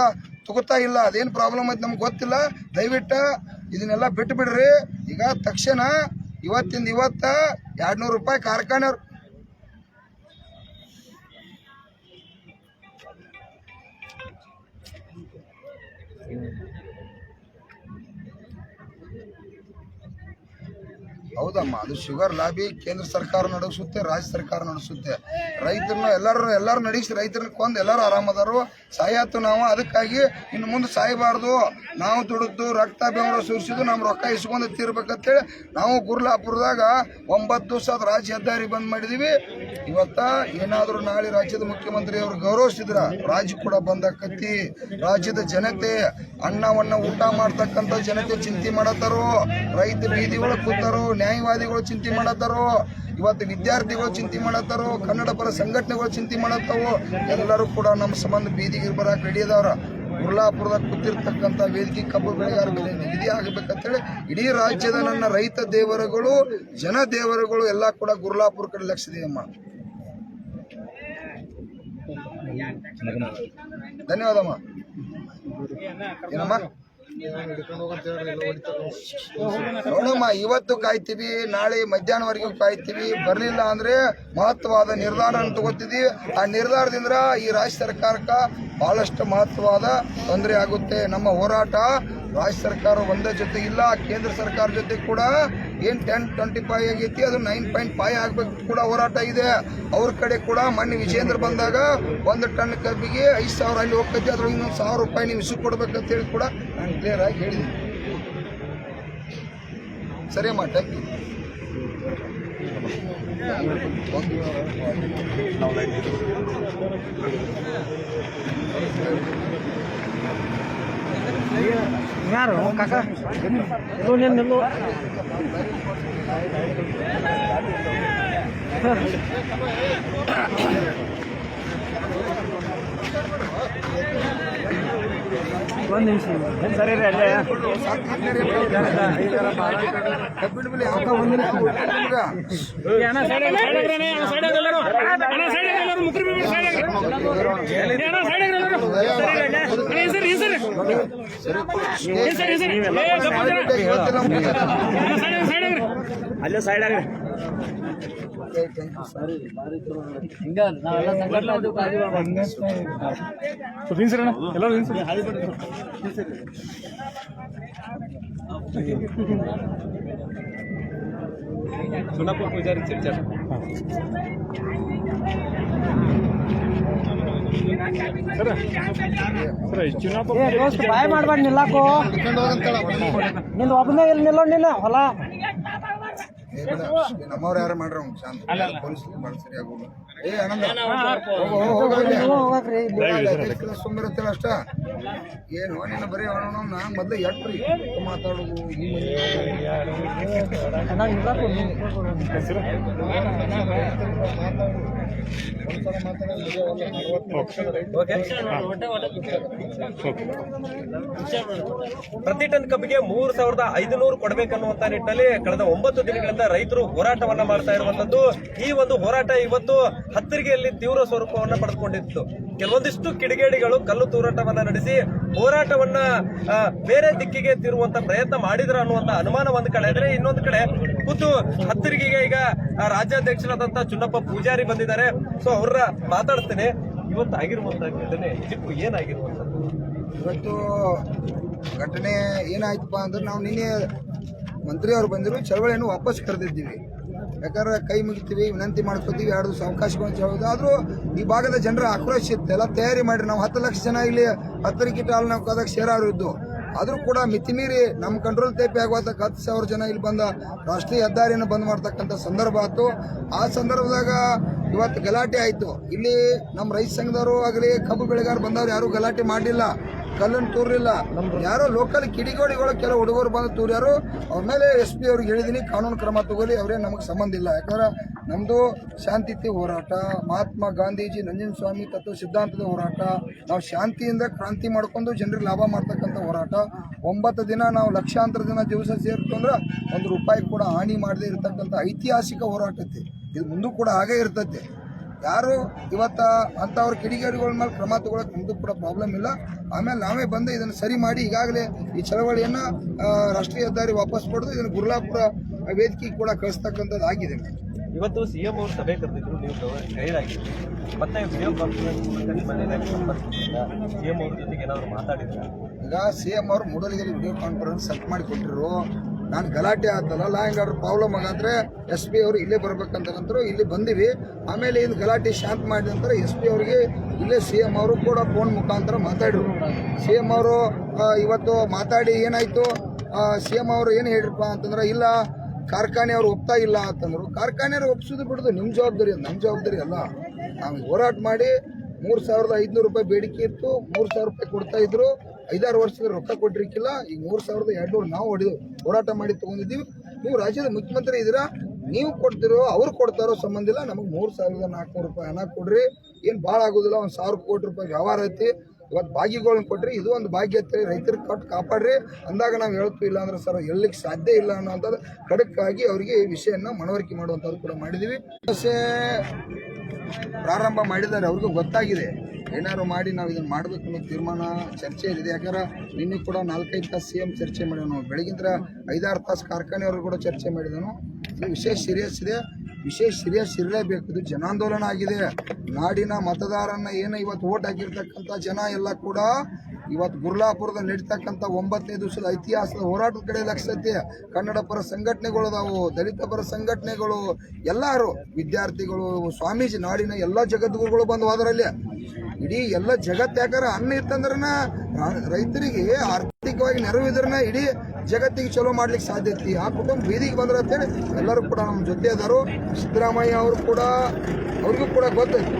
ತಗೋತಾ ಇಲ್ಲ. ಅದೇನು ಪ್ರಾಬ್ಲಮ್ ಐತೆ ನಮ್ಗೆ ಗೊತ್ತಿಲ್ಲ. ದಯವಿಟ್ಟು ಇದನ್ನೆಲ್ಲ ಬಿಟ್ಟು ಬಿಡ್ರಿ. ಈಗ ತಕ್ಷಣ ಇವತ್ತಿಂದ 200 ರೂಪಾಯಿ ಕಾರ್ಖಾನೆ ಹೌದಮ್ಮ. ಅದು ಶುಗರ್ ಲಾಬಿ ಕೇಂದ್ರ ಸರ್ಕಾರ ನಡೆಸುತ್ತೆ, ರಾಜ್ಯ ಸರ್ಕಾರ ನಡೆಸುತ್ತೆ. ರೈತರನ್ನ ಎಲ್ಲರೂ ನಡೆಸಿ ರೈತರನ್ನ ಕೊಂದು ಎಲ್ಲರೂ ಆರಾಮದಾರು. ಸಾಯತ್ತು ನಾವು. ಅದಕ್ಕಾಗಿ ಇನ್ನು ಮುಂದೆ ಸಾಯಬಾರ್ದು. ನಾವು ದುಡಿದು ರಕ್ತ ಬೆವರು ಸುರಿಸಿದ್ದು ನಮ್ಮ ರೊಕ್ಕ ಇಸ್ಕೊಂಡು ತೀರ್ಬೇಕಂತೇಳಿ ನಾವು ಗುರ್ಲಾಪುರದಾಗ 9 ದಿವಸ ರಾಜ್ಯ ಹೆದ್ದಾರಿ ಬಂದ್ ಮಾಡಿದೀವಿ. ಇವತ್ತ ಏನಾದರೂ ನಾಳೆ ರಾಜ್ಯದ ಮುಖ್ಯಮಂತ್ರಿ ಅವರು ಗೌರವಿಸಿದ್ರ ರಾಜ್ಯ ಕೂಡ ಬಂದಾಕತಿ. ರಾಜ್ಯದ ಜನತೆ ಅನ್ನವನ್ನ ಊಟ ಮಾಡ್ತಕ್ಕಂಥ ಜನತೆ ಚಿಂತೆ ಮಾಡತ್ತಾರೋ. ರೈತ ಬೀದಿ ಒಳಗೆ ಕೂತಾರೋ, ನ್ಯಾಯವಾದಿಗಳು ಚಿಂತೆ ಮಾಡತ್ತಾರೋ, ಇವತ್ತು ವಿದ್ಯಾರ್ಥಿಗಳು ಚಿಂತೆ ಮಾಡತ್ತಾರೋ, ಕನ್ನಡ ಪರ ಸಂಘಟನೆಗಳು ಚಿಂತೆ ಮಾಡತ್ತಾವು. ಎಲ್ಲರೂ ಕೂಡ ನಮ್ಮ ಸಂಬಂಧ ಬೀದಿಗೆ ಬರಕ್ಕೆ ರೆಡಿ ಅದಾವ್ರ. ಗುರ್ಲಾಪುರದಾಗ ಕೂತಿರ್ತಕ್ಕಂಥ ವೇದಿಕೆ ಕಬ್ಬು ಬೆಳೆಗಾರ ಬೆಲೆ ನಿಗದಿ ಆಗಬೇಕಂತೇಳಿ ಇಡೀ ರಾಜ್ಯದ ನನ್ನ ರೈತ ದೇವರುಗಳು, ಜನ ದೇವರುಗಳು ಎಲ್ಲ ಕೂಡ ಗುರ್ಲಾಪುರ ಕಡೆ ಲಕ್ಷಿದೆಯಮ್ಮ. ಧನ್ಯವಾದಮ್ಮ. ಏನಮ್ಮ ನೋಡಮ್ಮ, ಇವತ್ತು ಕಾಯ್ತೀವಿ, ನಾಳೆ ಮಧ್ಯಾಹ್ನವರೆಗೂ ಕಾಯ್ತೀವಿ. ಬರಲಿಲ್ಲ ಅಂದ್ರೆ ಮಹತ್ವವಾದ ನಿರ್ಧಾರ ತಗೋತಿದ್ವಿ. ಆ ನಿರ್ಧಾರದಿಂದ ಈ ರಾಜ್ಯ ಸರ್ಕಾರಕ್ಕೆ ಬಹಳಷ್ಟು ಮಹತ್ವವಾದ ತೊಂದರೆ ಆಗುತ್ತೆ. ನಮ್ಮ ಹೋರಾಟ ರಾಜ್ಯ ಸರ್ಕಾರ ಒಂದೇ ಜೊತೆ ಇಲ್ಲ, ಕೇಂದ್ರ ಸರ್ಕಾರ ಜೊತೆ ಕೂಡ ಏನು 10.25 ಆಗೈತಿ, ಅದು 9.5 ಆಗ್ಬೇಕು ಕೂಡ ಹೋರಾಟ ಇದೆ. ಅವ್ರ ಕಡೆ ಕೂಡ ಮೊನ್ನೆ ವಿಜೇಂದ್ರ ಬಂದಾಗ 1 ಟನ್ ಕಬ್ಬಿಗೆ 5,000 ಅಲ್ಲಿ ಹೋಗ್ತೈತಿ, ಅದ್ರೊಳಗೆ ಇನ್ನೊಂದು 1,000 ರೂಪಾಯಿ ನೀವು ಇಸು ಕೊಡ್ಬೇಕಂತ ಹೇಳಿ ಕೂಡ ನಾನು ಕ್ಲಿಯರ್ ಆಗಿ ಹೇಳಿದ್ದೀನಿ. ಸರಿ ಅಮ್ಮ, ಥ್ಯಾಂಕ್ ಯು. ಯಾರು ಕಾಕ ನಿಲ್ಲು ಒಂದು ನಿಮಿಷ ಸರಿ ರೀ ಅಲ್ಲೇ ಕಬ್ಬಿಣ ಬೆಲೆ ಯಾವ ಒಂದಿನ ಅಲ್ಲೇ ಸೈಡ್ ಆಗ್ರಿ ಚುನಪ್ಪ ಪೂಜಾರಿ ಚರ್ಚೆ ಬಾಯ್ ಮಾಡ್ಬೇಡ ನಿಲ್ಲಾಕು ನಿಂದು ಒಬ್ಬನೇ ಇಲ್ಲಿ ನಿಲ್ಲೋ ನಿನ್ನ ಹೊಲ ನಮ್ಮವ್ರು ಯಾರು ಮಾಡ್ರ ಪೊಲೀಸ್ ಸರಿಯಾಗೋಲ್ಲ. ಏ ಆನಂದ ಸುಮ್ಮನಿರುತ್ತಿಲ್ಲ ಅಷ್ಟ. ಏನು ನಿನ್ನ ಬರೀ ನಾ ಮೊದಲು ಎಟ್ರಿ ಮಾತಾಡೋದು ಈ ಪ್ರತಿ ಟನ್ ಕಬ್ಬಿಗೆ 3,500 ಕೊಡಬೇಕನ್ನುವಂತ ನಿಟ್ಟಿನಲ್ಲಿ ಕಳೆದ 9 ದಿನಗಳಿಂದ ರೈತರು ಹೋರಾಟವನ್ನ ಮಾಡ್ತಾ ಇರುವಂತದ್ದು. ಈ ಒಂದು ಹೋರಾಟ ಇವತ್ತು ಹತ್ತರಿಗೆಯಲ್ಲಿ ತೀವ್ರ ಸ್ವರೂಪವನ್ನ ಪಡೆದುಕೊಂಡಿತ್ತು. ಕೆಲವೊಂದಿಷ್ಟು ಕಿಡಿಗೇಡಿಗಳು ಕಲ್ಲು ತೂರಾಟವನ್ನ ನಡೆಸಿ ಹೋರಾಟವನ್ನ ಬೇರೆ ದಿಕ್ಕಿಗೆ ತಿರುವಂತ ಪ್ರಯತ್ನ ಮಾಡಿದ್ರ ಅನ್ನುವಂತ ಅನುಮಾನ ಒಂದ್ ಕಡೆ ಇದ್ರೆ, ಇನ್ನೊಂದು ಕಡೆ ಖುದ್ದು ಹತ್ತರಿಗೆಗೆ ಈಗ ರಾಜ್ಯಾಧ್ಯಕ್ಷರಾದಂತ ಚುನ್ನಪ್ಪ ಪೂಜಾರಿ ಬಂದಿದ್ದಾರೆ. ಸೊ ಅವ್ರ ಮಾತಾಡ್ತೇನೆ. ಇವತ್ತು ಆಗಿರುವಂತ ಘಟನೆ ಚಿಕ್ಕು ಏನಾಗಿರುವಂತದ್ದು? ಇವತ್ತು ಘಟನೆ ಏನಾಯ್ತಪ್ಪ ಅಂದ್ರೆ, ನಾವು ನಿನ್ನೆ ಮಂತ್ರಿ ಅವರು ಬಂದಿರು ಚಳವಳಿಯನ್ನು ವಾಪಸ್ ಕರೆದಿದ್ದೀವಿ. ಯಾಕಂದ್ರೆ ಕೈ ಮುಗಿತೀವಿ, ವಿನಂತಿ ಮಾಡ್ಕೋತೀವಿ, 2 ದಿವಸ ಅವಕಾಶಗಳನ್ನು ಹೇಳೋದು. ಆದರೂ ಈ ಭಾಗದ ಜನರ ಆಕ್ರೋಶ ಇತ್ತು, ಎಲ್ಲ ತಯಾರಿ ಮಾಡಿರಿ. ನಾವು 10 ಲಕ್ಷ ಜನ ಇಲ್ಲಿ 10 ಕಿಟಾಲ್ ನಾವು ಕದಕ್ಕೆ ಸೇರಾರು ಇದ್ದು, ಆದರೂ ಕೂಡ ಮಿತಿಮೀರಿ ನಮ್ಮ ಕಂಟ್ರೋಲ್ ತೇಪಿ ಆಗುವಂಥ 10,000 ಜನ ಇಲ್ಲಿ ಬಂದ ರಾಷ್ಟ್ರೀಯ ಹೆದ್ದಾರಿಯನ್ನು ಬಂದ್ ಮಾಡ್ತಕ್ಕಂಥ ಸಂದರ್ಭ ಆಯ್ತು. ಆ ಸಂದರ್ಭದಾಗ ಇವತ್ತು ಗಲಾಟೆ ಆಯಿತು. ಇಲ್ಲಿ ನಮ್ಮ ರೈತ ಸಂಘದವರು ಆಗಲಿ, ಕಬ್ಬು ಬೆಳೆಗಾರರು ಬಂದವರು ಯಾರೂ ಗಲಾಟೆ ಮಾಡಲಿಲ್ಲ, ಕಲ್ಲನ್ನು ತೂರಲಿಲ್ಲ. ಯಾರೋ ಲೋಕಲ್ ಕಿಡಿಗೋಡಿಗಳು ಕೆಲವು ಹುಡುಗರು ಬಂದು ತೂರ್ಯಾರು. ಅವ್ರ ಮೇಲೆ SP ಅವ್ರಿಗೆ ಹೇಳಿದ್ದೀನಿ, ಕಾನೂನು ಕ್ರಮ ತಗೊಳ್ಳಿ, ಅವರೇ ನಮಗೆ ಸಂಬಂಧ ಇಲ್ಲ. ಯಾಕಂದ್ರೆ ನಮ್ಮದು ಶಾಂತಿಯುತ ಹೋರಾಟ, ಮಹಾತ್ಮ ಗಾಂಧೀಜಿ ನಂಜನ ಸ್ವಾಮಿ ತತ್ವ ಸಿದ್ಧಾಂತದ ಹೋರಾಟ. ನಾವು ಶಾಂತಿಯಿಂದ ಕ್ರಾಂತಿ ಮಾಡ್ಕೊಂಡು ಜನರಿಗೆ ಲಾಭ ಮಾಡ್ತಕ್ಕಂಥ ಹೋರಾಟ. 9 ದಿನ ನಾವು ಲಕ್ಷಾಂತರ ದಿನ ದಿವಸ ಸೇರ್ತು ಅಂದ್ರೆ 1 ರೂಪಾಯಿ ಕೂಡ ಹಾನಿ ಮಾಡದೇ ಇರತಕ್ಕಂಥ ಐತಿಹಾಸಿಕ ಹೋರಾಟ ಐತಿ. ಇದು ಮುಂದೂ ಕೂಡ ಹಾಗೇ ಇರ್ತೈತೆ. ಯಾರು ಇವತ್ತು ಅಂಥವ್ರ ಕಿಡಿಗೇಡಿಗಳ ಮೇಲೆ ಕ್ರಮ ತಗೊಳಕ್ಕೆ ನಮ್ಮದು ಕೂಡ ಪ್ರಾಬ್ಲಮ್ ಇಲ್ಲ. ಆಮೇಲೆ ನಾವೇ ಬಂದು ಇದನ್ನು ಸರಿ ಮಾಡಿ ಈಗಾಗಲೇ ಈ ಚಳವಳಿಯನ್ನು ರಾಷ್ಟ್ರೀಯ ಹೆದ್ದಾರಿ ವಾಪಸ್ ಪಡೆದು ಇದನ್ನು ಗುರ್ಲಾಪುರ ವೇದಿಕೆಗೆ ಕೂಡ ಕಳಿಸ್ತಕ್ಕಂಥದ್ದು ಆಗಿದೆ. ಇವತ್ತು ಸಿಎಂ ಅವರು ಸಭೆ ಕರೆದಿದ್ರು, ನೀವು ಗೈರಾಗಿದ್ರಿ. ಮತ್ತೆ ವಿಡಿಯೋ ಕಾನ್ಫರೆನ್ಸ್ ಸಿಎಂ ಅವ್ರ ಜೊತೆಗೆ ಏನಾದ್ರು ಮಾತಾಡಿದ್ರ? ಈಗ CM ಅವರು ಮೂಡಲಿಗೆ ವಿಡಿಯೋ ಕಾನ್ಫರೆನ್ಸ್ ಸೆಟ್ ಮಾಡಿ ಕೊಟ್ಟಿರು. ನಾನು ಗಲಾಟೆ ಆದಲ್ಲ, ಲಾ ಆ್ಯಂಡ್ ಆರ್ಡರ್ ಪ್ರಾಬ್ಲಮ್ ಆಗಂದ್ರೆ SP ಅವರು ಇಲ್ಲೇ ಬರ್ಬೇಕಂತ ನಂತರ ಇಲ್ಲಿ ಬಂದಿವಿ. ಆಮೇಲೆ ಇದು ಗಲಾಟೆ ಶಾಂತ ಮಾಡಿದ ನಂತರ SP ಅವರಿಗೆ ಇಲ್ಲೇ CM ಅವರು ಕೂಡ ಫೋನ್ ಮುಖಾಂತರ ಮಾತಾಡಿರು. CM ಅವರು ಇವತ್ತು ಮಾತಾಡಿ ಏನಾಯಿತು, CM ಅವರು ಏನು ಹೇಳಿರಪ್ಪ ಅಂತಂದ್ರೆ, ಇಲ್ಲ ಕಾರ್ಖಾನೆ ಅವರು ಒಪ್ತಾ ಇಲ್ಲ ಅಂತಂದ್ರು. ಕಾರ್ಖಾನೆಯವರು ಒಪ್ಸೋದು ಬಿಡೋದು ನಿಮ್ಮ ಜವಾಬ್ದಾರಿ, ನಮ್ಮ ಜವಾಬ್ದಾರಿ ಅಲ್ಲ. ನಾವು ಹೋರಾಟ ಮಾಡಿ 3,500 ರೂಪಾಯಿ ಬೇಡಿಕೆ ಇತ್ತು, 3,000 ರೂಪಾಯಿ ಕೊಡ್ತಾ ಇದ್ರು. 5-6 ವರ್ಷದ ರೊಕ್ಕ ಕೊಟ್ಟಿರ್ಕಿಲ್ಲ. ಈಗ 3,200 ನಾವು ಹೋರಾಟ ಮಾಡಿ ತೊಗೊಂಡಿದ್ದೀವಿ. ನೀವು ರಾಜ್ಯದ ಮುಖ್ಯಮಂತ್ರಿ ಇದ್ದೀರಾ, ನೀವು ಕೊಡ್ತಿರೋ ಅವ್ರು ಕೊಡ್ತಾರೋ ಸಂಬಂಧ ಇಲ್ಲ. ನಮಗೆ 3,400 ರೂಪಾಯಿ ಹಣ ಕೊಡ್ರಿ, ಏನು ಭಾಳ ಆಗೋದಿಲ್ಲ. 1,000 ಕೋಟಿ ರೂಪಾಯಿ ವ್ಯವಹಾರ ಐತಿ. ಇವತ್ತು ಭಾಗ್ಯಗಳನ್ನ ಕೊಟ್ರಿ, ಇದು ಒಂದು ಭಾಗ್ಯ ಐತಿ, ರೈತರಿಗೆ ಕೊಟ್ಟು ಕಾಪಾಡ್ರಿ ಅಂದಾಗ ನಾವು ಹೇಳ್ತೀವಿ. ಇಲ್ಲ ಅಂದ್ರೆ ಸರ್ ಹೇಳಲಿಕ್ಕೆ ಸಾಧ್ಯ ಇಲ್ಲ ಅನ್ನೋಂಥದ್ದು ಖಡಕ್ಕಾಗಿ ಅವರಿಗೆ ಈ ವಿಷಯನ ಮನವರಿಕೆ ಮಾಡುವಂಥದ್ದು ಕೂಡ ಮಾಡಿದ್ದೀವಿ. ಸಮಸ್ಯೆ ಪ್ರಾರಂಭ ಮಾಡಿದ್ದಾರೆ, ಅವ್ರಿಗೂ ಗೊತ್ತಾಗಿದೆ. ಏನಾದ್ರು ಮಾಡಿ ನಾವು ಇದನ್ನು ಮಾಡಬೇಕು ಅನ್ನೋ ತೀರ್ಮಾನ ಚರ್ಚೆಯಲ್ಲಿದೆ. ಯಾಕಂದ್ರೆ ನಿನ್ನೆ ಕೂಡ 4-5 ತಾಸು CM ಚರ್ಚೆ ಮಾಡಿದನು, ಬೆಳಗಿಂದ 5-6 ತಾಸು ಕಾರ್ಖಾನೆಯವರು ಕೂಡ ಚರ್ಚೆ ಮಾಡಿದನು. ಇದು ವಿಶೇಷ ಸೀರಿಯಸ್ ಇದೆ, ವಿಶೇಷ ಸೀರಿಯಸ್ ಇರಲೇಬೇಕು. ಇದು ಜನಾಂದೋಲನ ಆಗಿದೆ. ನಾಡಿನ ಮತದಾರನ್ನ ಏನು ಇವತ್ತು ಓಟ್ ಹಾಕಿರ್ತಕ್ಕಂಥ ಜನ ಎಲ್ಲ ಕೂಡ ಇವತ್ತು ಗುರ್ಲಾಪುರದ ನಡೀತಕ್ಕಂಥ 9ನೇ ದಿವಸದ ಐತಿಹಾಸಿಕ ಹೋರಾಟದ ಕಡೆ ಲಕ್ಷತೆ. ಕನ್ನಡ ಪರ ಸಂಘಟನೆಗಳು ಅದಾವು, ದಲಿತ ಪರ ಸಂಘಟನೆಗಳು, ಎಲ್ಲರೂ ವಿದ್ಯಾರ್ಥಿಗಳು, ಸ್ವಾಮೀಜಿ, ನಾಡಿನ ಎಲ್ಲ ಜಗದ್ಗುರುಗಳು ಬಂದು ಹೋದ್ರಲ್ಲಿ. ಇಡೀ ಎಲ್ಲ ಜಗತ್ತು ಯಾಕಂದ್ರೆ ಅನ್ನ ಇತ್ತಂದ್ರನ ರೈತರಿಗೆ ಆರ್ಥಿಕವಾಗಿ ನೆರವಿದ್ರನ್ನ ಇಡೀ ಜಗತ್ತಿಗೆ ಚಲೋ ಮಾಡ್ಲಿಕ್ಕೆ ಸಾಧ್ಯತೆ. ಆ ಕುಟುಂಬ ಬೀದಿಗೆ ಬಂದ್ರೆ ಅಂತೇಳಿ ಎಲ್ಲರೂ ಕೂಡ ನಮ್ಮ ಜೊತೆ ಅದಾರು. ಸಿದ್ದರಾಮಯ್ಯ ಅವರು ಕೂಡ ಅವ್ರಿಗೂ ಕೂಡ ಗೊತ್ತೈತಿ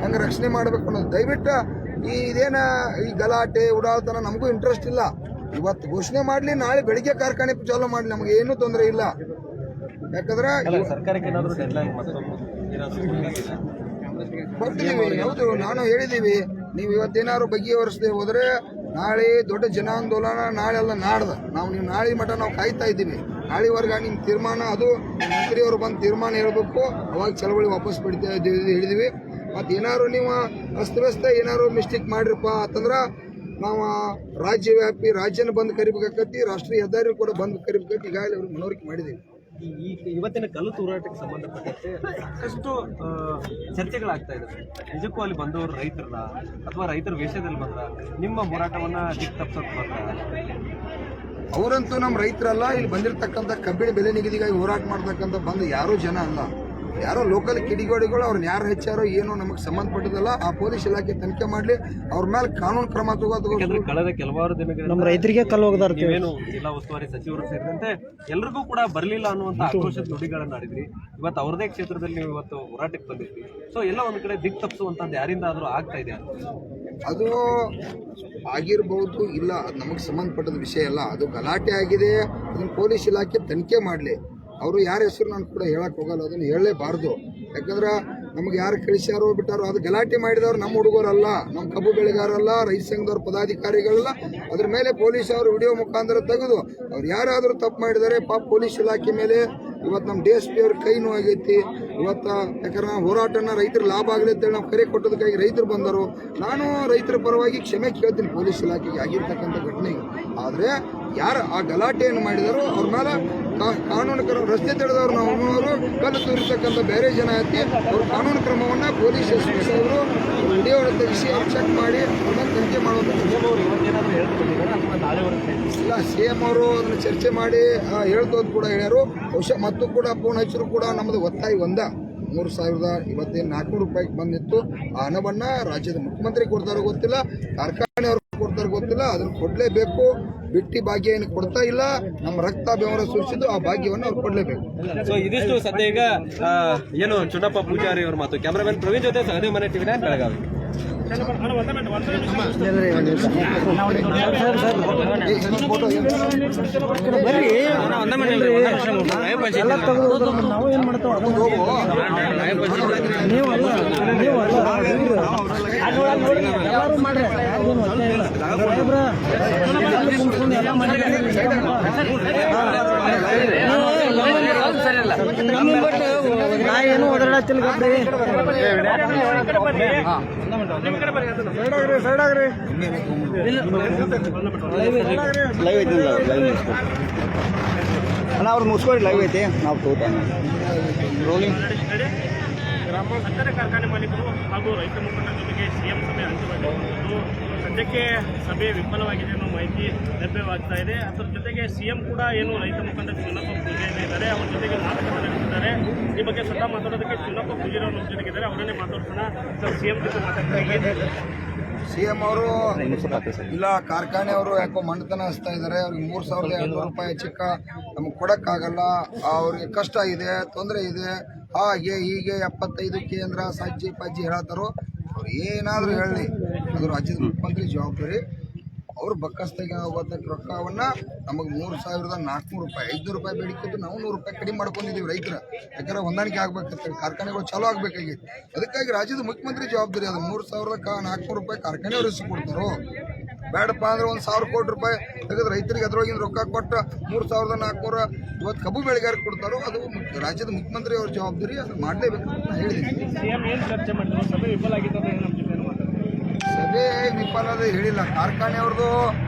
ಹಂಗೆ ರಕ್ಷಣೆ ಮಾಡಬೇಕು ಅನ್ನೋದು. ದಯವಿಟ್ಟು ಇದೇನ ಈ ಗಲಾಟೆ ಉಡಾಳ್ತನ ನಮಗೂ ಇಂಟ್ರೆಸ್ಟ್ ಇಲ್ಲ. ಇವತ್ತು ಘೋಷಣೆ ಮಾಡಲಿ, ನಾಳೆ ಬೆಳಿಗ್ಗೆ ಕಾರ್ಖಾನೆ ಚಾಲೂ ಮಾಡಲಿ, ನಮಗೆ ಏನೂ ತೊಂದರೆ ಇಲ್ಲ. ಯಾಕಂದ್ರೆ ಸರ್ಕಾರಕ್ಕೆ ಏನಾದರೂ ಡೆಡ್ಲೈನ್ ಕೊಡ್ತೀವಿ. ಹೌದು, ನಾನು ಹೇಳಿದ್ದೀವಿ. ನೀವು ಇವತ್ತೇನಾದ್ರು ಬಗೆಹರಿಸದೆ ಹೋದರೆ ನಾಳೆ ದೊಡ್ಡ ಜನಾಂದೋಲನ, ನಾಳೆಲ್ಲ ನಾಡ್ದು ನೀವು ನಾಳೆ ಮಠ ನಾವು ಕಾಯ್ತಾ ಇದ್ದೀವಿ. ನಾಳೆವರೆಗೆ ನಿಮ್ಮ ತೀರ್ಮಾನ, ಅದು ಮಂತ್ರಿಯವರು ಬಂದು ತೀರ್ಮಾನ ಹೇಳಬೇಕು, ಅವಾಗ ಚಳವಳಿ ವಾಪಸ್ ಬಿಡ್ತಾ ಇದ್ದೀವಿ ಹೇಳಿದ್ವಿ. ಮತ್ತು ಏನಾದ್ರು ನೀವು ಅಸ್ತವ್ಯಸ್ತ ಏನಾದ್ರು ಮಿಸ್ಟೇಕ್ ಮಾಡಿರಪ್ಪ ಅಂತಂದ್ರೆ ನಾವು ರಾಜ್ಯವ್ಯಾಪಿ ರಾಜ್ಯನ ಬಂದು ಕರಿಬೇಕಾಗತ್ತಿ, ರಾಷ್ಟ್ರೀಯ ಹೆದ್ದಾರಿ ಕೂಡ ಬಂದು ಕರಿಬೇಕಂತ ಈಗಾಗಲೇ ಅವ್ರಿಗೆ ಮನವರಿಕೆ ಮಾಡಿದ್ದೀವಿ. ಇವತ್ತಿನ ಕಲ್ಲು ತೂರಾಟಕ್ಕೆ ಸಂಬಂಧಪಟ್ಟಂತೆ ಸಾಕಷ್ಟು ಚರ್ಚೆಗಳಾಗ್ತಾ ಇದೆ. ನಿಜಕ್ಕೂ ಅಲ್ಲಿ ಬಂದವರು ರೈತರನ್ನ ಅಥವಾ ರೈತರ ವೇಷದಲ್ಲಿ ಬಂದ್ರ ನಿಮ್ಮ ಹೋರಾಟವನ್ನ ದಿಕ್ಕು ತಪ್ಪಿಸೋಕೆ ಬಂದ್ರ? ಅವರಂತೂ ನಮ್ಮ ರೈತರಲ್ಲ. ಇಲ್ಲಿ ಬಂದಿರತಕ್ಕಂಥ ಕಬ್ಬಿಣ ಬೆಲೆ ನಿಗದಿಗಾಗಿ ಹೋರಾಟ ಮಾಡ್ತಕ್ಕಂಥ ಬಂದು ಯಾರೂ ಜನ ಅಲ್ಲ. ಯಾರೋ ಲೋಕಲ್ ಕಿಡಿಗೋಡಿಗಳು ಅವ್ರನ್ನ ಯಾರು ಹೆಚ್ಚಾರೋ ಏನೋ ನಮಗೆ ಸಂಬಂಧಪಟ್ಟದಲ್ಲ. ಆ ಪೊಲೀಸ್ ಇಲಾಖೆ ತನಿಖೆ ಮಾಡಲಿ, ಅವ್ರ ಮೇಲೆ ಕಾನೂನು ಕ್ರಮ ತಗೋದು. ಕಳೆದ ಕೆಲವಾರು ದಿನಗಳಿಂದ ನಮ್ಮ ರೈತರಿಗೆ ಕಲ್ಲು ಹೋಗದಾರ ನೀವೇನು ಜಿಲ್ಲಾ ಉಸ್ತುವಾರಿ ಸಚಿವರು ಸೇರಿದಂತೆ ಎಲ್ರಿಗೂ ಕೂಡ ಬರಲಿಲ್ಲ ಅನ್ನುವಂಥ ಆಕ್ರೋಶದ ನುಡಿಗಳನ್ನ ಆಡಿದ್ರಿ. ಇವತ್ತು ಅವ್ರದೇ ಕ್ಷೇತ್ರದಲ್ಲಿ ನೀವು ಇವತ್ತು ಹೋರಾಟಕ್ಕೆ ಬಂದಿದ್ರಿ. ಸೊ ಎಲ್ಲ ಒಂದು ಕಡೆ ದಿಕ್ಕು ತಪ್ಪಿಸುವಂಥದ್ದು ಯಾರಿಂದ ಆದರೂ ಆಗ್ತಾ ಇದೆ? ಅದು ಆಗಿರ್ಬೋದು, ಇಲ್ಲ, ಅದು ನಮಗೆ ಸಂಬಂಧಪಟ್ಟದ ವಿಷಯ ಅಲ್ಲ. ಅದು ಗಲಾಟೆ ಆಗಿದೆ, ಅದನ್ನು ಪೊಲೀಸ್ ಇಲಾಖೆ ತನಿಖೆ ಮಾಡಲಿ. ಅವರು ಯಾರ ಹೆಸರು ನಾನು ಕೂಡ ಹೇಳಕ್ಕೆ ಹೋಗಲ್ಲ, ಅದನ್ನು ಹೇಳಲೇಬಾರ್ದು. ಯಾಕಂದ್ರೆ ನಮ್ಗೆ ಯಾರು ಕಳಿಸ್ಯಾರೋ ಬಿಟ್ಟಾರೋ, ಅದು ಗಲಾಟೆ ಮಾಡಿದವ್ರು ನಮ್ಮ ಹುಡುಗರಲ್ಲ, ನಮ್ಮ ಕಬ್ಬು ಬೆಳೆಗಾರಲ್ಲ, ರೈತ ಸಂಘದವ್ರ ಪದಾಧಿಕಾರಿಗಳಲ್ಲ. ಅದ್ರ ಮೇಲೆ ಪೊಲೀಸ್ ಅವರು ವಿಡಿಯೋ ಮುಖಾಂತರ ತೆಗೆದು ಅವ್ರು ಯಾರಾದರೂ ತಪ್ಪು ಮಾಡಿದ್ದಾರೆ ಪಾಪ ಪೊಲೀಸ್ ಇಲಾಖೆ ಮೇಲೆ ಇವತ್ತು ನಮ್ಮ DSP ಅವ್ರ ಕೈ ನೋವಾಗೈತಿ. ಇವತ್ತು ಯಾಕಂದ್ರೆ ಹೋರಾಟನ ರೈತರ ಲಾಭ ಆಗಲಿ ಅಂತೇಳಿ ನಾವು ಕರೆ ಕೊಟ್ಟದಕ್ಕಾಗಿ ರೈತರು ಬಂದರು. ನಾನು ರೈತರ ಪರವಾಗಿ ಕ್ಷಮೆ ಕೇಳ್ತೀನಿ ಪೊಲೀಸ್ ಇಲಾಖೆಗೆ ಆಗಿರ್ತಕ್ಕಂಥ ಘಟನೆಗೆ. ಆದರೆ ಯಾರು ಆ ಗಲಾಟೆಯನ್ನು ಮಾಡಿದಾರೋ ಅವ್ರ ಮೇಲೆ ಕಾನೂನು ಕ್ರಮ, ರಸ್ತೆ ತಡೆದವ್ರು ನಾವು ಕಲ್ಲು ತೋರಿರ್ತಕ್ಕಂಥ ಬೇರೆ ಜನ ಐತಿ, ಅವ್ರ ಕಾನೂನು ಕ್ರಮವನ್ನು ಪೊಲೀಸ್ SP ಸಾಹೇಬರು ವಿಡಿಯೋ ತೆಗಿಸಿ ಅವ್ರು ಚೆಕ್ ಮಾಡಿ ಅವ್ರನ್ನ ತನಿಖೆ ಮಾಡೋದು. ಇಲ್ಲ, CM ಅವರು ಅದನ್ನು ಚರ್ಚೆ ಮಾಡಿ ಹೇಳ್ತೋದು ಕೂಡ ಹೇಳ್ಯಾರು. ಬಹುಶಃ ಮತ್ತು ಕೂಡ ಫೋನ್ ಹಚ್ಚರು ಕೂಡ ನಮ್ಮದು ಒತ್ತಾಯ 3,400 ರೂಪಾಯಿಗೆ ಬಂದಿತ್ತು. ಆ ಹಣವನ್ನು ರಾಜ್ಯದ ಮುಖ್ಯಮಂತ್ರಿ ಕೊಡ್ತಾರೋ ಗೊತ್ತಿಲ್ಲ, ಕಾರ್ಖಾನೆಯವರು ಕೊಡ್ತಾರೋ ಗೊತ್ತಿಲ್ಲ. ಅದನ್ನು ಕೊಡಲೇಬೇಕು. ಬಿಟ್ಟಿ ಭಾಗ್ಯ ಏನು ಕೊಡ್ತಾ ಇಲ್ಲ, ನಮ್ಮ ರಕ್ತ ಬೆವರ ಸುರಿಸಿದ್ದು ಆ ಭಾಗ್ಯವನ್ನು ಅವ್ರು ಕೊಡಲೇಬೇಕು. ಸೊ ಇದಿಷ್ಟು ಸದ್ಯ ಈಗ ಏನು ಚುನ್ನಪ್ಪ ಪೂಜಾರಿ ಅವ್ರ ಮಾತು. ಕ್ಯಾಮ್ರಾಮನ್ ಪ್ರವೀಣ್ ಜೊತೆ ಸಹದೇವ್ ಮನೆ TV 9 ಬೆಳಗಾವಿ. ಎಲ್ಲ ತೆಗೆದು ನಾವು ಏನು ಮಾಡ್ತಾವ ಎಲ್ಲರೂ ಮಾಡ್ರಿ, ಎಲ್ಲ ಮಾಡ್ರಿ. ನಾ ಏನು ಓದಾಡತ್ತಿಲ್ಲ ಗಬ್ರಿ. ಅಣ್ಣ ಅವ್ರು ಮುಗಿಸ್ಕೊಳ್ಳಿ, ಲೈವ್ ಐತಿ, ನಾವು ತಗೋತಾನೆ ರೋಲಿಂಗ್. ಸಕ್ಕರೆ ಕಾರ್ಖಾನೆ ಮಾಲೀಕರು ಹಾಗೂ ರೈತ ಮುಖಂಡರ ಜೊತೆಗೆ CM ಸಭೆ ಅಂತಿಮವಾಗಿದ್ದು ಸದ್ಯಕ್ಕೆ ಸಭೆ ವಿಫಲವಾಗಿದೆ ಅನ್ನೋ ಮಾಹಿತಿ ಲಭ್ಯವಾಗ್ತಾ ಇದೆ. ಅದರ ಜೊತೆಗೆ CM ಕೂಡ ಏನು ರೈತ ಮುಖಂಡ ಚುನ್ನಪ್ಪ ಪೂಜಾರಿ ಇದ್ದಾರೆ, ಅವರ ಜೊತೆಗೆ ಮಾತುಕತೆ ನಡೆಸಿದ್ದಾರೆ. ಈ ಬಗ್ಗೆ ಸ್ವತಃ ಮಾತಾಡೋದಕ್ಕೆ ಚುನ್ನಪ್ಪ ಪೂಜಾರಿ ಅವ್ರ ಜೊತೆಗಿದ್ದಾರೆ, ಅವರನ್ನೇ ಮಾತಾಡ್ಸೋಣ. ಸರ್, CM ಜೊತೆ ಮಾತಾಡ್ತಾರೆ. CM ಅವರು ಇಲ್ಲ, ಕಾರ್ಖಾನೆಯವರು ಯಾಕೋ ಮಂಡತನ ಹಚ್ತಾ ಇದ್ದಾರೆ. ಅವ್ರಿಗೆ 3,200 ರೂಪಾಯಿ ಚಿಕ್ಕ ನಮಗೆ ಕೊಡೋಕ್ಕಾಗಲ್ಲ, ಅವ್ರಿಗೆ ಕಷ್ಟ ಇದೆ, ತೊಂದರೆ ಇದೆ, ಹಾಗೆ ಹೀಗೆ 75 ಕೇಂದ್ರ ಸಜ್ಜಿ ಪಜ್ಜಿ ಹೇಳತ್ತಾರೋ. ಅವ್ರು ಏನಾದರೂ ಹೇಳಲಿ, ಅದು ರಾಜ್ಯದ ಮುಖ್ಯಮಂತ್ರಿ ಜವಾಬ್ದಾರಿ. ಅವರು ಬಕ್ಕಸ್ತಾಗಿ ಹೋಗೋದಕ್ಕೆ ರೊಕ್ಕವನ್ನು ನಮಗೆ 3,400 ರೂಪಾಯಿ, 500 ರೂಪಾಯಿ ಬೇಡಿಕೆ, ನಾವು 100 ರೂಪಾಯಿ ಕಡಿಮೆ ಮಾಡ್ಕೊಂಡಿದ್ದೀವಿ ರೈತರ. ಯಾಕಂದ್ರೆ ಹೊಂದಾಣಿಕೆ ಆಗ್ಬೇಕಂತ ಕಾರ್ಖಾನೆಗಳು ಚಾಲೂ ಆಗಬೇಕಾಗಿತ್ತು. ಅದಕ್ಕಾಗಿ ರಾಜ್ಯದ ಮುಖ್ಯಮಂತ್ರಿ ಜವಾಬ್ದಾರಿ. ಅದು 3,400 ರೂಪಾಯಿ ಕಾರ್ಖಾನೆಯವರು ಕೊಡ್ತಾರೋ, ಬೇಡಪ್ಪ ಅಂದ್ರೆ 1,000 ಕೋಟಿ ರೂಪಾಯಿ ತೆಗೆದು ರೈತರಿಗೆ ಅದರೊಳಗಿನ ರೊಕ್ಕ ಕೊಟ್ಟು 3,400 ಇವತ್ತು ಕಬ್ಬು ಬೆಳೆಗಾರರಿಗೆ ಕೊಡ್ತಾರೋ, ಅದು ರಾಜ್ಯದ ಮುಖ್ಯಮಂತ್ರಿ ಅವ್ರ ಜವಾಬ್ದಾರಿ. ಅದು ಮಾಡಲೇಬೇಕು ಅಂತ ಹೇಳಿದ್ದೀನಿ. CM ಏನು ಚರ್ಚೆ ಮಾಡಿದ್ರು? ಸಭೆ ವಿಫಲ ಆಗಿತ್ತು. ಸಭೆ ವಿಫಲದ ಹೇಳಿಲ್ಲ. ಕಾರ್ಖಾನೆಯವ್ರದ್ದು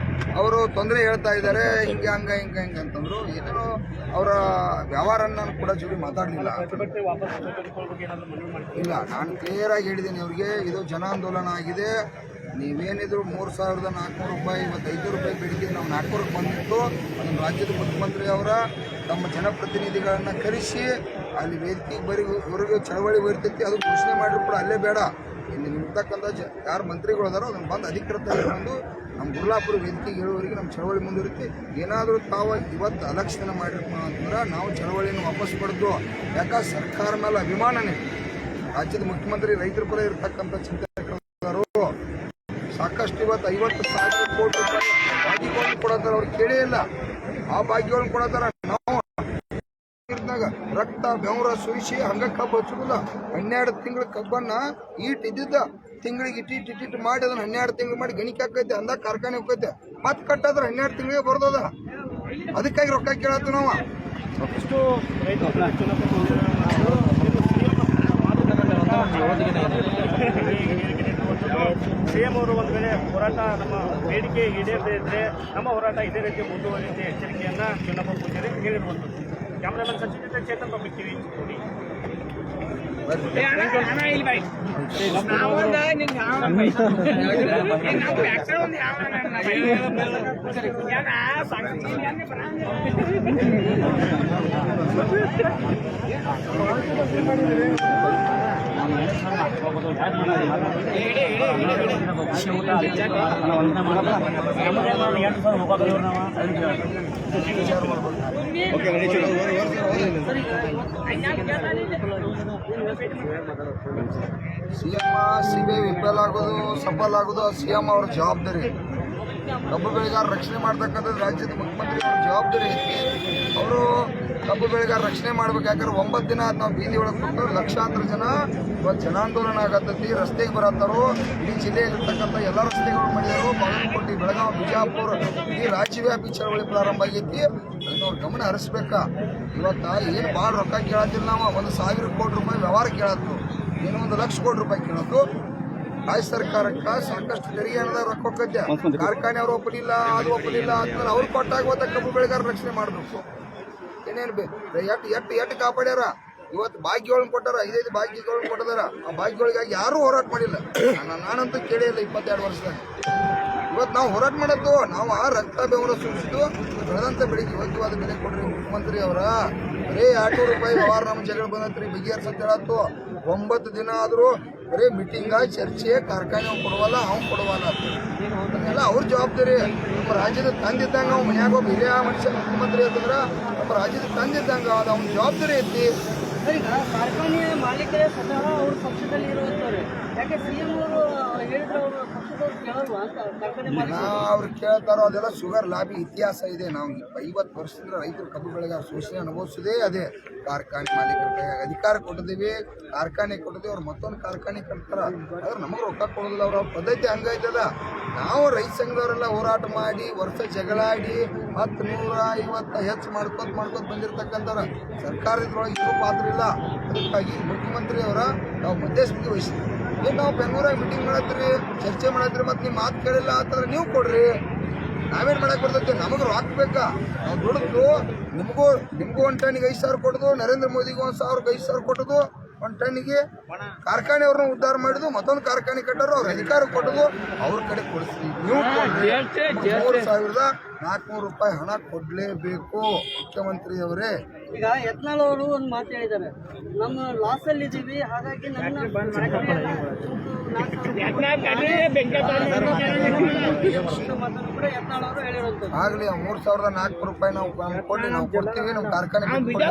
ಅವರು ತೊಂದರೆ ಹೇಳ್ತಾ ಇದ್ದಾರೆ, ಹಿಂಗೆ ಹಂಗೆ ಅಂತಂದ್ರು. ಏನೋ ಅವರ ವ್ಯವಹಾರನ ಕೂಡ ಜೊತೆ ಮಾತಾಡಲಿಲ್ಲ. ಇಲ್ಲ, ನಾನು ಕ್ಲಿಯರ್ ಆಗಿ ಹೇಳಿದ್ದೀನಿ ಅವ್ರಿಗೆ, ಇದು ಜನ ಆಂದೋಲನ ಆಗಿದೆ. ನೀವೇನಿದ್ರು 3,400 ರೂಪಾಯಿ, ಇವತ್ತು 500 ರೂಪಾಯಿ ಬೇಡಿಕೆ ನಾವು 400ಕ್ಕೆ ಬಂದಿತ್ತು. ಅದನ್ನು ರಾಜ್ಯದ ಮುಖ್ಯಮಂತ್ರಿ ಅವರ ತಮ್ಮ ಜನಪ್ರತಿನಿಧಿಗಳನ್ನು ಕರೆಸಿ ಅಲ್ಲಿ ವೇದಿಕೆಗೆ ಹೊರಗೆ ಚಳವಳಿ ಬರ್ತೈತಿ, ಅದು ಘೋಷಣೆ ಮಾಡಿದ್ರು ಕೂಡ ಅಲ್ಲೇ ಬೇಡ, ಇಲ್ಲಿ ಇರ್ತಕ್ಕಂಥ ಯಾರು ಮಂತ್ರಿಗಳು ಅದಾರೋ ಅದನ್ನು ಬಂದು ಅಧಿಕೃತವಾಗಿ ಬಂದು ನಮ್ಮ ಗುರ್ಲಾಪುರ ವೇದಿಕೆಗೆ ಹೇಳುವವರೆಗೆ ನಮ್ಮ ಚಳವಳಿ ಮುಂದುವರಿತಿ. ಏನಾದರೂ ತಾವು ಇವತ್ತು ಅಲಕ್ಷಣ ಮಾಡಿರಪ್ಪ ಅಂತಂದ್ರೆ ನಾವು ಚಳವಳಿಯನ್ನು ವಾಪಸ್ ಪಡೆದು, ಯಾಕಂದ್ರೆ ಸರ್ಕಾರ ಮೇಲೆ ಅಭಿಮಾನನೇ. ರಾಜ್ಯದ ಮುಖ್ಯಮಂತ್ರಿ ರೈತರ ಪರ ಇರತಕ್ಕಂಥ ಚಿಂತಕರು ಸಾಕಷ್ಟು ಇವತ್ತು 50,000 ಕೋಟಿ ರೂಪಾಯಿ ಭಾಗ್ಯಗಳನ್ನು ಕೊಡತ್ತಾರ, ಅವ್ರು ಕೇಳೇ ಇಲ್ಲ. ಆ ಭಾಗ್ಯಗಳನ್ನು ಕೊಡತ್ತಾರ. ನಾವು ರಕ್ತ ಬೆವರ ಸುರಿಸಿ ಹಂಗ ಕಬ್ಬು ಹಚ್ಚುದಿಲ್ಲ. 12 ತಿಂಗಳ ಕಬ್ಬನ್ನ ಇದ್ದಿದ್ದ ತಿಂಗಳಿಗೆ ಇಟ್ಟಿಟ್ಟು ಮಾಡಿ ಅದನ್ನ 12 ತಿಂಗಳು ಮಾಡಿ ಗಣಿಕೆ ಹಾಕೈತೆ, ಅಂದಾಗ ಕಾರ್ಖಾನೆ ಹೋಗೈತೆ, ಮತ್ತೆ ಕಟ್ಟಾದ್ರೆ 12 ತಿಂಗಳಿಗೆ ಬರೋದ. ಅದಕ್ಕಾಗಿ ರೊಕ್ಕ ಕೇಳತ್ತು ನಾವು. ಸಿಎಂ ಅವರು ಒಂದು ವೇಳೆ ಹೋರಾಟ ನಮ್ಮ ಬೇಡಿಕೆ ಈಡೇರದೇ ಇದ್ರೆ ನಮ್ಮ ಹೋರಾಟ ಇದೇ ರೀತಿ ಮುಂದುವರಿಯುತ್ತೆ ಎಚ್ಚರಿಕೆಯನ್ನ ಚನ್ನಪ್ಪ ಪೂಜಾರಿ ಹೇಳಿರುವಂಥದ್ದು. ಕ್ಯಾಮ್ರಾಮನ್ ಸಚಿನ್ ಜೊತೆ ಚೇತನ್ ಪಬ್ಲಿಕ್ ಟಿವಿ. ಸಿಎಂ ಸಿಬಿ ವಿಫಲ ಆಗೋದು ಸಫಲ ಆಗೋದು ಸಿಎಂ ಅವ್ರ ಜವಾಬ್ದಾರಿ. ಕಬ್ಬು ಬೆಳೆಗಾರ ರಕ್ಷಣೆ ಮಾಡ್ತಕ್ಕಂಥದ್ದು ರಾಜ್ಯದ ಮುಖ್ಯಮಂತ್ರಿ ಅವ್ರ ಜವಾಬ್ದಾರಿ ಐತಿ. ಅವರು ಕಬ್ಬು ಬೆಳೆಗಾರ ರಕ್ಷಣೆ ಮಾಡ್ಬೇಕು. ಯಾಕಂದ್ರೆ 9 ದಿನ ನಾವು ಬೀದಿ ಒಳಗೆ ಕೊಟ್ಟು ಲಕ್ಷಾಂತರ ಜನ ಇವತ್ತು ಜನಾಂದೋಲನ ಆಗತ್ತೈತಿ, ರಸ್ತೆಗೆ ಬರತ್ತಾರೋ. ಇಡೀ ಜಿಲ್ಲೆಯಲ್ಲಿರ್ತಕ್ಕಂಥ ಎಲ್ಲ ರಸ್ತೆಗಳು ಮಾಡಿದಾರು. ಬಾಗಲಕೋಟೆ, ಬೆಳಗಾವಿ, ಬಿಜಾಪುರ, ಇಡೀ ರಾಜ್ಯವ್ಯಾಪಿ ಚಳವಳಿ ಪ್ರಾರಂಭ ಆಗೈತಿ. ಅದನ್ನ ಅವ್ರ ಗಮನ ಹರಿಸ್ಬೇಕಾ. ಇವತ್ತು ಏನು ಭಾಳ ರೊಕ್ಕ ಕೇಳತ್ತಿಲ್ಲ, ನಾವು 1,000 ಕೋಟಿ ರೂಪಾಯಿ ವ್ಯವಹಾರ ಕೇಳತ್ತು, ಏನೋ 1 ಲಕ್ಷ ಕೋಟಿ ರೂಪಾಯಿ ಕೇಳತ್ತು. ರಾಜ್ಯ ಸರ್ಕಾರಕ್ಕೆ ಸಾಕಷ್ಟು ತೆರಿಗೆ ಹಣದಾಗ ರೊಕ್ಕ ಹೋಗತ್ತೆ. ಕಾರ್ಖಾನೆ ಅವ್ರು ಒಪ್ಪಲಿಲ್ಲ, ಅದು ಒಪ್ಪಲಿಲ್ಲ ಅಂತಂದ್ರೆ ಅವ್ರು ಕೊಟ್ಟಾಗ ಕಬ್ಬು ಬೆಳೆಗಾರ ರಕ್ಷಣೆ ಮಾಡಬೇಕು. ಏನೇನು ಎಟ್ಟು ಕಾಪಾಡ್ಯಾರ. ಇವತ್ತು ಭಾಗ್ಯಗಳನ್ನ ಕೊಟ್ಟಾರ, 5 ಭಾಗ್ಯಗಳನ್ನ ಕೊಟ್ಟಿದಾರ. ಆ ಭಾಗ್ಯಗಳಿಗಾಗಿ ಯಾರೂ ಹೋರಾಟ ಮಾಡಿಲ್ಲ. ನಾನಂತೂ ಕೇಳೇ ಇಲ್ಲ 22 ವರ್ಷದಾಗ. ಇವತ್ತು ನಾವು ಹೋರಾಟ ಮಾಡತ್ತು, ನಾವು ಆ ರಕ್ತ ಬೆವರ ಸುರಿಸಿದ್ದು ಬೆಳೆದಂಥ ಬೆಳೆಗೆ ಯೋಗ್ಯವಾದ ಬೆಲೆ ಕೊಡ್ರಿ ಮುಖ್ಯಮಂತ್ರಿ ಅವರ. ಬರೀ 200 ರೂಪಾಯಿ ವ್ಯವಹಾರ ನಮ್ಮ ಜಗಳ ಬಂದತ್ರಿ, ಬಗೆಹರಿಸಂತ ಹೇಳತ್ತು. 9 ದಿನ ಆದರೂ ಬರೀ ಮೀಟಿಂಗ, ಚರ್ಚೆ, ಕಾರ್ಖಾನೆ ಅವ್ನು ಕೊಡುವಲ್ಲ, ಅವ್ನು ಕೊಡುವಲ್ಲ ಅದನ್ನೆಲ್ಲ ಅವ್ರ ಜವಾಬ್ದಾರಿ. ನಮ್ಮ ರಾಜ್ಯದ ತಂದಿದ್ದಂಗೆ ಅವ್ನು ಮನ್ಯಾಗ ಒಬ್ಬ ಹಿರಿಯ ಮನುಷ್ಯ ಮುಖ್ಯಮಂತ್ರಿ ಅಂತಂದ್ರೆ ನಮ್ಮ ರಾಜ್ಯದ ತಂದಿದ್ದಂಗೆ ಅದು ಅವ್ನ ಜವಾಬ್ದಾರಿ ಐತಿ. ಈಗ ಕಾರ್ಖಾನೆಯ ಮಾಲೀಕರೇ ಸ್ವತಃ ಅವ್ರ ಪಕ್ಷದಲ್ಲಿ ಇರುವಂಥವ್ರೆ. ಯಾಕೆ ಸಿಎಂ ಅವರು ಹೇಳಿದ್ರೆ ಅವರು ಪಕ್ಷದವ್ರು ಕೇಳಲ್ವಾ ಅಂತ ಕಾರ್ಖಾನೆ ಮಾಲೀಕ? ಅವ್ರು ಕೇಳ್ತಾರೋ ಅದೆಲ್ಲ ಶುಗರ್ ಲಾಬಿ ಇತಿಹಾಸ ಇದೆ. ನಾವು 50 ವರ್ಷದಿಂದ ರೈತರು ಕಬ್ಬು ಬೆಳೆಗಾರ ಶೋಷಣೆ ಅನುಭವಿಸೋದೇ ಅದೇ. ಕಾರ್ಖಾನೆ ಮಾಲೀಕರ ಕೈಯಾಗ ಅಧಿಕಾರ ಕೊಟ್ಟಿದ್ದೀವಿ, ಕಾರ್ಖಾನೆ ಕೊಟ್ಟಿದ್ದೀವಿ, ಅವ್ರು ಮತ್ತೊಂದು ಕಾರ್ಖಾನೆ ಕಟ್ತಾರ. ಆದ್ರೆ ನಮಗೆ ರೊಕ್ಕ ಕೊಡೋದಿಲ್ಲ. ಅವ್ರ ಪದ್ಧತಿ ಹಂಗೈತದ. ನಾವು ರೈತ ಸಂಘದವರೆಲ್ಲ ಹೋರಾಟ ಮಾಡಿ ವರ್ಷ ಜಗಳಾಡಿ 10, 150 ಹೆಚ್ಚು ಮಾಡ್ಕೋತ ಬಂದಿರತಕ್ಕಂಥವ್ರ ಸರ್ಕಾರದೊಳಗೆ ಇನ್ನೂ ಪಾತ್ರ ಇಲ್ಲ. ಅದಕ್ಕಾಗಿ ಮುಖ್ಯಮಂತ್ರಿ ಅವರ ನಾವು ಮಧ್ಯಸ್ಥಿಕೆ ವಹಿಸಿ, ಏನು ನಾವು ಬೆಂಗಳೂರಾಗ ಮೀಟಿಂಗ್ ಮಾಡತ್ರಿ, ಚರ್ಚೆ ಮಾಡತ್ರಿ, ಮತ್ತು ನಿಮ್ಮ ಮಾತು ಕೇಳಿಲ್ಲ ಅಂತಂದ್ರೆ ನೀವು ಕೊಡ್ರಿ. ನಾವೇನು ಮಾಡಕ್ಕೆ ಬರ್ತೈತೆ? ನಮಗೆ ರೊಕ್ಕ ಬೇಕಾ? ನಾವು ದುಡಿದು ನಿಮಗೂ 1 ಟನ್ನಿಗೆ 5,000 ಕೊಡೋದು, ನರೇಂದ್ರ ಮೋದಿಗೆ 1,000ಕ್ಕೆ 5,000 ಕೊಟ್ಟೋದು, 1 ಟನ್ನಿಗೆ ಕಾರ್ಖಾನೆ ಅವ್ರನ್ನ ಉದ್ಧಾರ ಮಾಡಿದ್ದು, ಮತ್ತೊಂದು ಕಾರ್ಖಾನೆ ಕಟ್ಟೋರು ಅವ್ರ ಅಧಿಕಾರ ಕೊಟ್ಟೋದು ಅವ್ರ ಕಡೆ ಕೊಡಿಸ್ತೀವಿ. ನೀವು 3,400 ರೂಪಾಯಿ ಹಣ ಕೊಡಲೇಬೇಕು ಮುಖ್ಯಮಂತ್ರಿಯವರೇ. ಈಗ ಯತ್ನಾಳ್ ಅವರು ಒಂದು ಮಾತು ಹೇಳಿದ್ದಾರೆ, ನಮ್ಮ ಲಾಸಲ್ಲಿ ಇದ್ದೀವಿ, ಹಾಗಾಗಿ ಆಗಲಿ 3,400 ರೂಪಾಯಿ ನಾವು ಕೊಡ್ಲಿ, ನಾವು ಕೊಡ್ತೀವಿ. ನಮ್ಮ ಕಾರ್ಖಾನೆ ಈಗ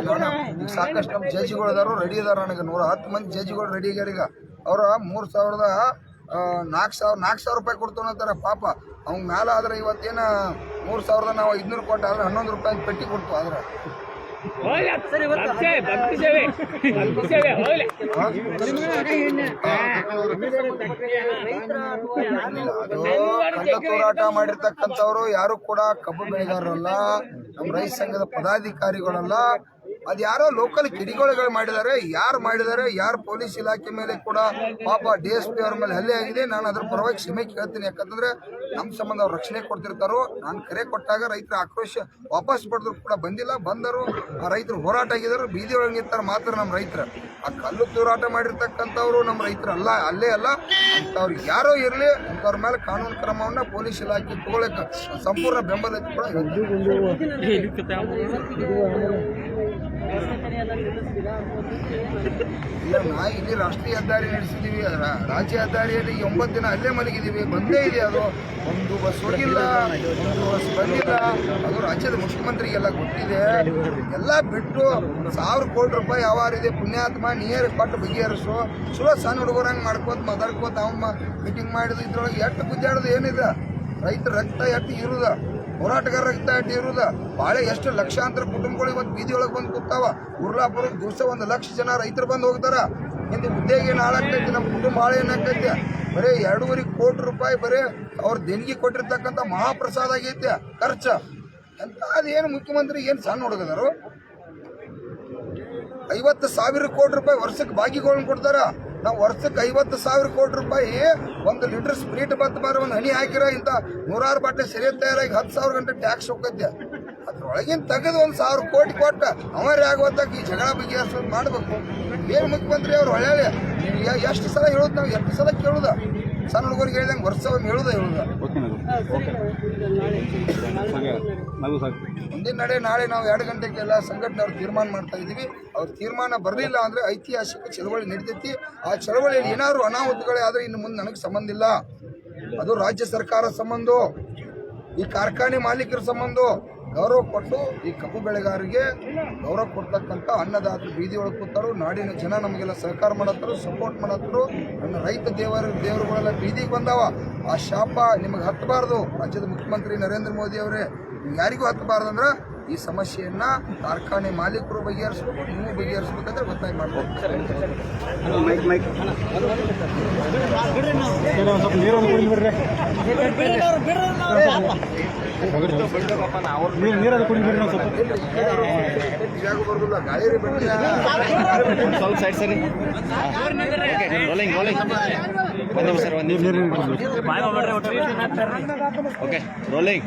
ಸಾಕಷ್ಟು ನಮ್ಮ ಜಡ್ಜಿಗಳು ಅದಾರು, ರೆಡಿ ಅದಾರ. ನನಗೆ 110 ಮಂದಿ ಜಡ್ಜಿಗಳು ರೆಡಿ ಆಗ್ಯಾರ. ಈಗ ಅವ್ರ 4,000 ರೂಪಾಯಿ ಕೊಡ್ತಾವ ಅಂತಾರೆ. ಪಾಪ ಅವ್ನ ಮ್ಯಾಲ ಆದ್ರೆ ಇವತ್ತೇನ 3,000 ನಾವು 500 ಕೊಟ್ಟು ಆದ್ರೆ 11 ರೂಪಾಯಿ ಪೆಟ್ಟಿ ಕೊಡ್ತು. ಆದ್ರೆ ಹೋರಾಟ ಮಾಡಿರ್ತಕ್ಕಂಥವ್ರು ಯಾರು ಕೂಡ ಕಬ್ಬು ಬೆಳೆಗಾರರಲ್ಲ, ನಮ್ಮ ರೈತ ಸಂಘದ ಪದಾಧಿಕಾರಿಗಳಲ್ಲ. ಅದು ಯಾರೋ ಲೋಕಲ್ ಕಿಡಿಗಳು ಮಾಡಿದ್ದಾರೆ. ಯಾರು ಪೊಲೀಸ್ ಇಲಾಖೆ ಮೇಲೆ ಕೂಡ ಪಾಪ DSP ಅವ್ರ ಮೇಲೆ ಹಲ್ಲೆ ಆಗಿದೆ. ನಾನು ಅದ್ರ ಪರವಾಗಿ ಕ್ಷಮೆ ಕೇಳ್ತೀನಿ. ಯಾಕಂತಂದ್ರೆ ನಮ್ಮ ಸಂಬಂಧ ಅವ್ರು ರಕ್ಷಣೆ ಕೊಡ್ತಿರ್ತಾರೋ. ನಾನು ಕರೆ ಕೊಟ್ಟಾಗ ರೈತರ ಆಕ್ರೋಶ ವಾಪಸ್ ಪಡೆದ್ರು ಕೂಡ ಬಂದಿಲ್ಲ. ಬಂದರು ಆ ರೈತರು ಹೋರಾಟ ಆಗಿದ್ರು, ಬೀದಿ ಒಳಗೆ ನಿಂತಾರೆ ಮಾತ್ರ ನಮ್ಮ ರೈತರು. ಆ ಕಲ್ಲು ಹೋರಾಟ ಮಾಡಿರ್ತಕ್ಕಂಥವ್ರು ನಮ್ಮ ರೈತರು ಅಲ್ಲೇ ಅಲ್ಲ. ಅಂಥವ್ರಿಗೆ ಯಾರೋ ಇರಲಿ, ಅಂಥವ್ರ ಮೇಲೆ ಕಾನೂನು ಕ್ರಮವನ್ನು ಪೊಲೀಸ್ ಇಲಾಖೆ ತಗೊಳ್ಳಕ್ಕೆ ಸಂಪೂರ್ಣ ಬೆಂಬಲ ಕೂಡ ಇಲ್ಲ. ನಾ ಇಲ್ಲಿ ರಾಷ್ಟ್ರೀಯ ಹೆದ್ದಾರಿ ನಡೆಸಿದೀವಿ, ರಾಜ್ಯ ಹೆದ್ದಾರಿಯಲ್ಲಿ 9 ದಿನ ಅಲ್ಲೇ ಮಲಗಿದೀವಿ. ಬಂದೇ ಇದೆ. ಅದು ಒಂದು ಬಸ್ ಹೋಗಿಲ್ಲ, ಒಂದು ಬಸ್ ಬಂದಿಲ್ಲ. ಅದು ರಾಜ್ಯದ ಮುಖ್ಯಮಂತ್ರಿಗೆಲ್ಲ ಗೊತ್ತಿದೆ. ಎಲ್ಲ ಬಿಟ್ಟು 1000 ಕೋಟಿ ರೂಪಾಯಿ ಯಾವಾರಿದೆ ಪುಣ್ಯಾತ್ಮ ನೀರು ಕೊಟ್ಟು ಬಗೆಹರಿಸು. ಸುಳ್ಳು ಸಣ್ಣ ಹುಡುಗರಂಗೆ ಮಾಡ್ಕೋತ ಮಾತಾಡ್ಕೋತ ಅವ ಮೀಟಿಂಗ್ ಮಾಡಿದ್ರು. ಇದ್ರೊಳಗೆ ಎಷ್ಟು ಗುದ್ದಾಡೋದು ಏನಿದೆ? ರೈತರ ರಕ್ತ ಎಷ್ಟು ಇರುದ, ಹೋರಾಟಗಾರ ರಕ್ತ ಎಷ್ಟು ಇರುದ. ಬಾಳೆ ಎಷ್ಟು ಲಕ್ಷಾಂತರ ಕುಟುಂಬಗಳು ಇವತ್ತು ಬೀದಿ ಒಳಗೆ ಬಂದು ಕೂತಾವ. ಉರ್ಲಾಪುರ ದಿವಸ 1 ಲಕ್ಷ ಜನ ರೈತರು ಬಂದು ಹೋಗ್ತಾರ. ಹಿಂದೆ ಉದ್ಯೋಗ ಏನು ಹಾಳಾಗ್ತೈತಿ, ನಮ್ಮ ಕುಟುಂಬ ಹಾಳು ಏನಾಗ್ತೈತಿ. ಬರೀ 2.5 ಕೋಟಿ ರೂಪಾಯಿ ಬರೀ ಅವ್ರ ದೇಣಿಗೆ ಕೊಟ್ಟಿರ್ತಕ್ಕಂಥ ಮಹಾಪ್ರಸಾದ ಆಗೈತೆ ಖರ್ಚ. ಅಂತ ಅದೇನು ಮುಖ್ಯಮಂತ್ರಿ ಏನು ಸಣ್ಣ ಹುಡುಗದರು? 50,000 ಕೋಟಿ ರೂಪಾಯಿ ವರ್ಷಕ್ಕೆ ಬಾಗಿಗಳನ್ನ ಕೊಡ್ತಾರ. ನಾವು ವರ್ಷಕ್ಕೆ 50,000 ಕೋಟಿ ರೂಪಾಯಿ 1 ಲೀಟರ್ ಸ್ಪ್ರೀಟ್ ಬತ್ತ ಬಾರ ಒಂದು ಹನಿ ಹಾಕಿರ ಇಂಥ 100 ಬಾಟೆ ಸರಿ ತಯಾರಾಗಿ 10,000 ಗಂಟೆ ಟ್ಯಾಕ್ಸ್ ಹೋಗತ್ತೆ. ಅದ್ರೊಳಗಿನ ತೆಗೆದು 1,000 ಕೋಟಿ ಕೊಟ್ಟ ಅವರೇ ಆಗೋದಕ್ಕೆ ಈ ಜಗಳ ಬಗೆಹರಿಸೋದು ಮಾಡಬೇಕು. ಏನು ಮುಖ್ಯಮಂತ್ರಿ ಅವ್ರು ಹೊಳ್ಳೆ ಎಷ್ಟು ಸಲ ಹೇಳೋದು, ನಾವು ಎಷ್ಟು ಸಲ ಕೇಳೋದ? ಸಣ್ಣ ಹುಡುಗರಿಗೆ ಹೇಳಿದಂಗೆ ವರ್ಷ ಒಮ್ಮೆ ಹೇಳುದ. ಮುಂದಿನ ನಡೆ ನಾಳೆ ನಾವು 2 ಗಂಟೆಗೆಲ್ಲ ಸಂಘಟನೆ ಅವ್ರು ತೀರ್ಮಾನ ಮಾಡ್ತಾ ಇದ್ದೀವಿ. ಅವ್ರ ತೀರ್ಮಾನ ಬರಲಿಲ್ಲ ಅಂದರೆ ಐತಿಹಾಸಿಕ ಚಳವಳಿ ನಡೀತೈತಿ. ಆ ಚಳವಳಿಯಲ್ಲಿ ಏನಾದ್ರು ಅನಾಹುತಗಳೇ ಆದರೆ ಇನ್ನು ಮುಂದೆ ನನಗೆ ಸಂಬಂಧ ಇಲ್ಲ. ಅದು ರಾಜ್ಯ ಸರ್ಕಾರ ಸಂಬಂಧ, ಈ ಕಾರ್ಖಾನೆ ಮಾಲೀಕರ ಸಂಬಂಧ. ಗೌರವ ಕೊಟ್ಟು ಈ ಕಬ್ಬು ಬೆಳೆಗಾರರಿಗೆ ಗೌರವ ಕೊಡ್ತಕ್ಕಂಥ ಅನ್ನದಾತರು ಬೀದಿ ಒಳಗೆ ಕೂತಾರು. ನಾಡಿನ ಜನ ನಮಗೆಲ್ಲ ಸಹಕಾರ ಮಾಡತ್ತರು, ಸಪೋರ್ಟ್ ಮಾಡತ್ತರು. ನನ್ನ ರೈತ ದೇವರುಗಳೆಲ್ಲ ಬೀದಿಗೆ ಬಂದಾವ. ಆ ಶಾಪ ನಿಮಗೆ ಹತ್ತಬಾರ್ದು. ರಾಜ್ಯದ ಮುಖ್ಯಮಂತ್ರಿ ನರೇಂದ್ರ ಮೋದಿ ಅವರೇ, ಯಾರಿಗೂ ಹತ್ತಬಾರ್ದಂದ್ರೆ ಈ ಸಮಸ್ಯೆಯನ್ನ ಕಾರ್ಖಾನೆ ಮಾಲೀಕರು ಬಗೆಹರಿಸ್ಬೇಕು, ನೀವು ಬಗೆಹರಿಸ್ಬೇಕಂದ್ರೆ ಒತ್ತಾಯ ಮಾಡ್ಬೇಕು. ಬರುದಿಲ್ಲ ಗಾಳಿ ಸ್ವಲ್ಪ ಸೈಡ್ ಸರಿ. Okay rolling.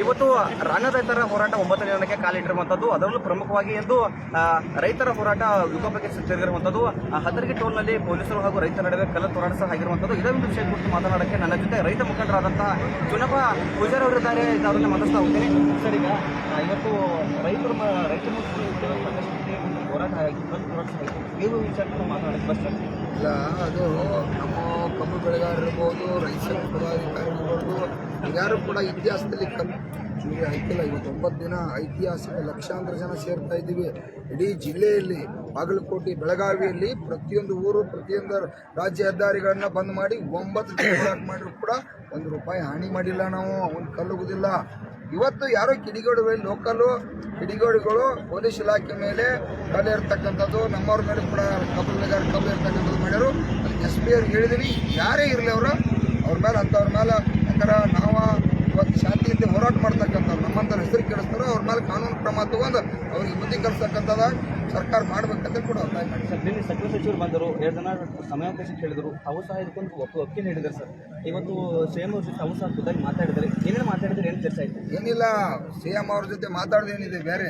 ಇವತ್ತು ರಾಣ ರೈತರ ಹೋರಾಟ 9ನೇ ದಿನಕ್ಕೆ ಕಾಲಿಟ್ಟಿರುವಂಥದ್ದು. ಅದರಲ್ಲೂ ಪ್ರಮುಖವಾಗಿ ಎಂದು ರೈತರ ಹೋರಾಟ ವಿಕೋಪಕ್ಕೆ ತಿರುಗಿರುವಂಥದ್ದು. ಹದರ್ಗಿ ಟೋಲ್ನಲ್ಲಿ ಪೊಲೀಸರು ಹಾಗೂ ರೈತರ ನಡುವೆ ಕಲ್ಲು ತೋರಾಟ ಸಹ ಆಗಿರುವಂಥದ್ದು. ಇದೇ ಒಂದು ವಿಷಯ ಕುರಿತು ಮಾತನಾಡೋಕ್ಕೆ ನನ್ನ ಜೊತೆ ರೈತ ಮುಖಂಡರಾದಂತಹ ಚುನಪ್ಪ ಪೂಜಾರಿ ಅವರಿದ್ದಾರೆ. ಅವರನ್ನ ಮಾತಾಡ್ತಾ ಹೋಗ್ತೀನಿ. ಸರ್, ಈಗ ಇವತ್ತು ರೈತರು ಹೋರಾಟ ನೀವು ವಿಚಾರ ಮಾತನಾಡೋಕ್ಕೆ ಬಸ್ ಇಲ್ಲ, ಅದು ನಮ್ಮ ಕಬ್ಬು ಬೆಳೆಗಾರರಿರ್ಬೋದು, ರೈತ ಪದಾಧಿಕಾರಿರ್ಬೋದು, ಯಾರು ಕೂಡ ಇತಿಹಾಸದಲ್ಲಿ ನಿಮಗೆ ಆಯ್ತಿಲ್ಲ. ಇವತ್ತು 9 ದಿನ ಐತಿಹಾಸಿಕ ಲಕ್ಷಾಂತರ ಜನ ಸೇರ್ತಾ ಇದ್ದೀವಿ. ಇಡೀ ಜಿಲ್ಲೆಯಲ್ಲಿ ಬಾಗಲಕೋಟೆ, ಬೆಳಗಾವಿಯಲ್ಲಿ ಪ್ರತಿಯೊಂದು ಊರು, ಪ್ರತಿಯೊಂದು ರಾಜ್ಯ ಹೆದ್ದಾರಿಗಳನ್ನ ಬಂದ್ ಮಾಡಿ 9 ದಿನ ಹೋರಾಟ ಮಾಡಿದ್ರು ಕೂಡ 1 ರೂಪಾಯಿ ಹಾನಿ ಮಾಡಿಲ್ಲ. ನಾವು ಒಂದು ಕಲ್ಲುಗುದಿಲ್ಲ. ಇವತ್ತು ಯಾರೋ ಕಿಡಿಗೇಡಿಗಳು, ಲೋಕಲ್ಲು ಕಿಡಿಗೇಡಿಗಳು ಪೊಲೀಸ್ ಇಲಾಖೆ ಮೇಲೆ ಕಲ್ಲು ಇರ್ತಕ್ಕಂಥದ್ದು, ನಮ್ಮವ್ರ ಮೇಲೆ ಕೂಡ ಕಲ್ಲು ಇರ್ತಕ್ಕಂಥದ್ದು ಮಾಡ್ಯಾರು. ಅದಕ್ಕೆ SP ಅವ್ರಿಗೆ ಹೇಳಿದ್ದೀನಿ, ಯಾರೇ ಇರಲಿ ಅವರು ಅವ್ರ ಮೇಲೆ ಅಂಥವ್ರ ಮೇಲೆ. ಯಾಕಂದ್ರೆ ನಾವು ಇವತ್ತು ಶಾಂತಿಯಿಂದ ಹೋರಾಟ ಮಾಡ್ತಕ್ಕಂಥವ್ರು ನಮ್ಮಂಥ ಹೆಸರು ಕೆಡಿಸ್ತಾರೋ ಅವ್ರ ಮೇಲೆ ಕಾನೂನು ಕ್ರಮ ತಗೊಂಡು ಅವ್ರಿಗೆ ಬುದ್ಧಿ ಕಲಿಸ್ತಕ್ಕಂಥದ್ದು ಸರ್ಕಾರ ಮಾಡ್ಬೇಕಂತ ಕೂಡ ಒತ್ತಾಯ ಮಾಡಿ. ಸರ್, ಸಚಿವ ಸಚಿವರು ಬಂದರು, 2 ದಿನ ಸಮಯಾವಕಾಶ ಕೇಳಿದರು. ಅವು ಸಹ ಇದಕ್ಕೊಂದು ಒಪ್ಪಿಗೆ ನೀಡಿದ್ದಾರೆ. ಸರ್, ಇವತ್ತು CM ಅವ್ರ ಜೊತೆ ಅವು ಸಹ ಖುದ್ದಾಗಿ ಮಾತಾಡಿದ್ದಾರೆ. ಏನೇನು ಮಾತಾಡಿದ್ರೆ ಏನು ಚರ್ಚೆ ಆಯಿತು? ಏನಿಲ್ಲ, CM ಅವ್ರ ಜೊತೆ ಮಾತಾಡೋದೇನಿದೆ ಬೇರೆ.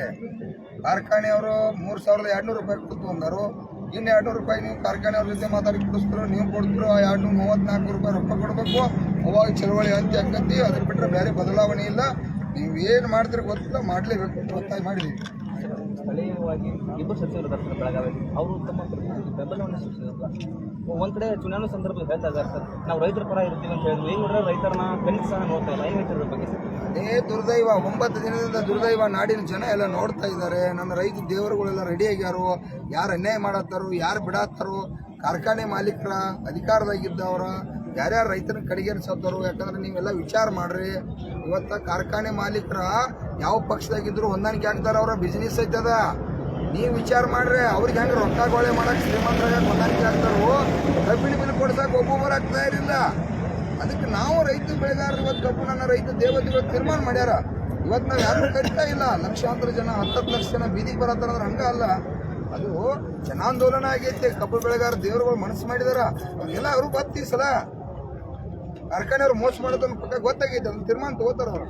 ಕಾರ್ಖಾನೆಯವರು 3,200 ರೂಪಾಯಿ ಕೊಡ್ತು ಅಂದರು. ಇನ್ನು 200 ರೂಪಾಯಿ ನೀವು ಕಾರ್ಖಾನೆಯವ್ರ ಜೊತೆ ಮಾತಾಡಿ ಕೊಡಿಸ್ತಾರೋ, ನೀವು ಕೊಡ್ತೀರೋ 234 ರೂಪಾಯಿ ರೊಕ್ಕ ಕೊಡಬೇಕು. ಅವಾಗ ಚಳವಳಿ ಅಂತ್ಯ ಆಗ್ತೈತಿ. ಅದ್ರ ಬಿಟ್ಟರೆ ಬೇರೆ ಬದಲಾವಣೆ ಇಲ್ಲ. ನೀವು ಏನು ಮಾಡ್ತೀರಿ ಗೊತ್ತಿಲ್ಲ, ಮಾಡಲೇಬೇಕು ಅಂತ ಒತ್ತಾಯ ಮಾಡಿದ್ದೀವಿ. ಸ್ಥಳೀಯವಾಗಿ 2 ಸಚಿವರು ಇದ್ದಾರೆ ಬೆಳಗಾವಿಯಲ್ಲಿ. ಅವರು ತಮ್ಮ ಬೆಂಬಲವನ್ನು ಸೂಚಿಸಿದ್ದಾರೆ. ಒಂದು ಕಡೆ ಚುನಾವಣೆ ಸಂದರ್ಭದಲ್ಲಿ ಹೇಳ್ತಾ ಇದ್ದಾರೆ, ಸರ್ ನಾವು ರೈತರ ಪರ ಇರ್ತೀವಿ ಅಂತ ಹೇಳಿದ್ರು. ಏನು ನೋಡಿದ್ರೆ ರೈತರನ್ನ ಬೆಂಕಿ ಸಹ ನೋಡ್ತಾ ಇಲ್ಲ. ಏನು ಹೇಳ್ತಿರೋ ಬಗ್ಗೆ ಸರ್? ಅದೇ ದುರ್ದೈವ, 9 ದಿನದಿಂದ ದುರ್ದೈವ. ನಾಡಿನ ಜನ ಎಲ್ಲ ನೋಡ್ತಾ ಇದ್ದಾರೆ. ನನ್ನ ರೈತ ದೇವರುಗಳೆಲ್ಲ ರೆಡಿ ಆಗ್ಯಾರು. ಯಾರು ಅನ್ಯಾಯ ಮಾಡತ್ತಾರೋ, ಯಾರು ಬಿಡತ್ತಾರೋ, ಕಾರ್ಖಾನೆ ಮಾಲೀಕರ ಅಧಿಕಾರದಾಗಿದ್ದವರ ಯಾರ್ಯಾರು ರೈತನ ಕಡೆಗೇರಿಸತ್ತಾರೋ. ಯಾಕಂದ್ರೆ ನೀವೆಲ್ಲ ವಿಚಾರ ಮಾಡ್ರಿ. ಇವತ್ತು ಕಾರ್ಖಾನೆ ಮಾಲೀಕರ ಯಾವ ಪಕ್ಷದಾಗಿದ್ರು ಹೊಂದಾಣಿಕೆ ಆಗ್ತಾರ, ಅವರ ಬಿಸ್ನೆಸ್ ಐತದ. ನೀವು ವಿಚಾರ ಮಾಡ್ರಿ, ಅವ್ರಿಗೆ ಹೆಂಗೆ ರೊಕ್ಕಗೊಳೆ ಮಾಡಕ್ಕೆ ಶ್ರೀಮಂತರಾಗ ಹೊಂದಾಣಿಕೆ ಆಗ್ತಾರೋ, ಕಬ್ಬಿಣ ಬಿಲ್ ಕೊಡ್ಸಕ್ಕೆ ಒಬ್ಬೊಬ್ಬರು ಆಗ್ತಾ ಇರಲಿಲ್ಲ. ಅದಕ್ಕೆ ನಾವು ರೈತ ಬೆಳೆಗಾರರು ಇವತ್ತು ಕಬ್ಬು ನನ್ನ ರೈತ ದೇವತೆಗಳು ತೀರ್ಮಾನ ಮಾಡ್ಯಾರ. ಇವತ್ತು ನಾವು ಯಾರು ಕರಿತಾ ಇಲ್ಲ. ಲಕ್ಷಾಂತರ ಜನ 10 ಲಕ್ಷ ಜನ ಬೀದಿಗೆ ಬರತ್ತಾರ ಅಂದ್ರೆ ಹಂಗ ಅಲ್ಲ, ಅದು ಜನಾಂದೋಲನ ಆಗೈತೆ. ಕಬ್ಬು ಬೆಳೆಗಾರ ದೇವರುಗಳು ಮನಸ್ಸು ಮಾಡಿದಾರ, ಅವ್ರಿಗೆಲ್ಲ ಅವರು ಗೊತ್ತಿ ಸಲ ಕಾರ್ಖಾನೆಯವ್ರು ಮೋಸ ಮಾಡೋದನ್ನ ಪಕ್ಕ ಗೊತ್ತಾಗೈತೆ, ಅದನ್ನ ತೀರ್ಮಾನ ತಗೋತಾರ ಅವರು.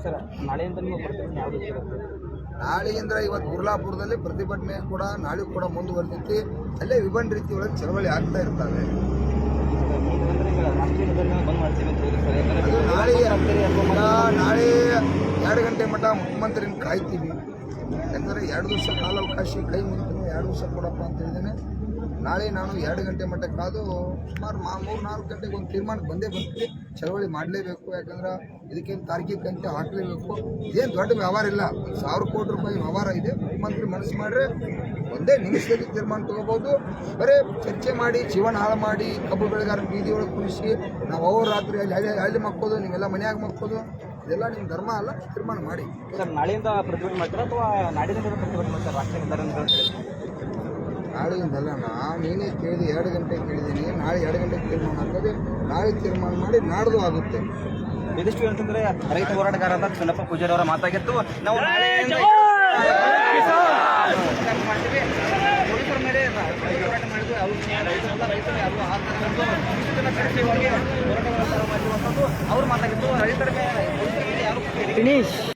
ನಾಳೆಯಿಂದ ಇವತ್ತು ಗುರ್ಲಾಪುರದಲ್ಲಿ ಪ್ರತಿಭಟನೆ ಕೂಡ ನಾಳೆ ಕೂಡ ಮುಂದುವರೆದೈತಿ. ಅಲ್ಲೇ ವಿಭಿನ್ನ ರೀತಿ ಒಳಗೆ ಚಳವಳಿ ಆಗ್ತಾ ಇರ್ತಾವೆ. ನಾಳೆ 2 ಗಂಟೆ ಮಟ್ಟ ಮುಖ್ಯಮಂತ್ರಿನ ಕಾಯ್ತೀವಿ. ಯಾಕಂದರೆ 2 ದಿವಸ ಕಾಲಾವಕಾಶ ಕೈ ಮುಗಿತೀನಿ, 2 ದಿವಸ ಕೊಡಪ್ಪ ಅಂತ ಹೇಳಿದ್ದೇನೆ. ನಾಳೆ ನಾನು 2 ಗಂಟೆ ಮಟ್ಟ ಕಾದು ಸುಮಾರು 3-4 ಗಂಟೆಗೆ ಒಂದು ತೀರ್ಮಾನಕ್ಕೆ ಬಂದೇ ಬರ್ತೀವಿ. ಚಳವಳಿ ಮಾಡಲೇಬೇಕು, ಯಾಕಂದ್ರೆ ಇದಕ್ಕೇನು ತಾರ್ಕಿಕ ಅಂತ ಹಾಕಲೇಬೇಕು. ಇದೇನು ದೊಡ್ಡ ವ್ಯವಹಾರ ಇಲ್ಲ, 1,000 ಕೋಟಿ ರೂಪಾಯಿ ವ್ಯವಹಾರ ಇದೆ. ಮುಖ್ಯಮಂತ್ರಿ ಮನಸ್ಸು ಮಾಡ್ರೆ ಒಂದೇ ನಿಮಿಷದಲ್ಲಿ ತೀರ್ಮಾನ ತಗೋಬೋದು. ಬರೀ ಚರ್ಚೆ ಮಾಡಿ ಜೀವನ ಹಾಳು ಮಾಡಿ ಕಬ್ಬು ಬೆಳೆಗಾರ ಬೀದಿಯೊಳಗೆ ಕುಣಿಸಿ ನಾವು ಅವ್ರ ರಾತ್ರಿ ಅಲ್ಲಿ ಮಕ್ಕೋದು, ನೀವೆಲ್ಲ ಮನ್ಯಾಗ ಮಕ್ಕೋದು, ಇದೆಲ್ಲ ನಿಮ್ಮ ಧರ್ಮ ಅಲ್ಲ. ತೀರ್ಮಾನ ಮಾಡಿ ಸರ್. ನಾಳೆಯಿಂದ ಪ್ರತಿಭಟನೆ ಮಾಡ್ತಾರೆ ಅಥವಾ ನಾಡಿನಿಂದ ಪ್ರತಿಭಟನೆ ಮಾಡ್ತಾರೆ ರಾಷ್ಟ್ರೀಯ ನಿರ್ಧಾರ ಅಂತ ಹೇಳಿ? ನಾಳೆಯಿಂದಲ್ಲ, ನಾನು ನೀನೇ ಕೇಳಿದೆ, 2 ಗಂಟೆಗೆ ಕೇಳಿದ್ದೀನಿ. ನಾಳೆ 2 ಗಂಟೆಗೆ ತೀರ್ಮಾನ ಆಗ್ತದೆ. ನಾಳೆ ತೀರ್ಮಾನ ಮಾಡಿ ನಾಡ್ದು ಆಗುತ್ತೆ. ಇದಿಷ್ಟು ಅಂತಂದ್ರೆ ರೈತ ಹೋರಾಟಗಾರರಾದ ಚನ್ನಪ್ಪ ಪೂಜಾರಿ ಅವರ ಮಾತಾಗಿತ್ತು. ನಾವು ನಾಳೆಯಿಂದ ಮಾಡ್ತೀವಿ. ಪೊಲೀಸರ ಮೇಲೆ ಹೋರಾಟ ಮಾಡಿದ್ವಿ. ರೈತರು ಯಾರು ಆ ಥರ ಕರೆಕ್ಟಿವ್ ಆಗಿ ಹೋರಾಟಗಾರ ಮಾಡಿರುವಂಥದ್ದು ಅವ್ರು ಮಾತಾಗಿತ್ತು. ರೈತರ ಮೇಲೆ ಯಾರು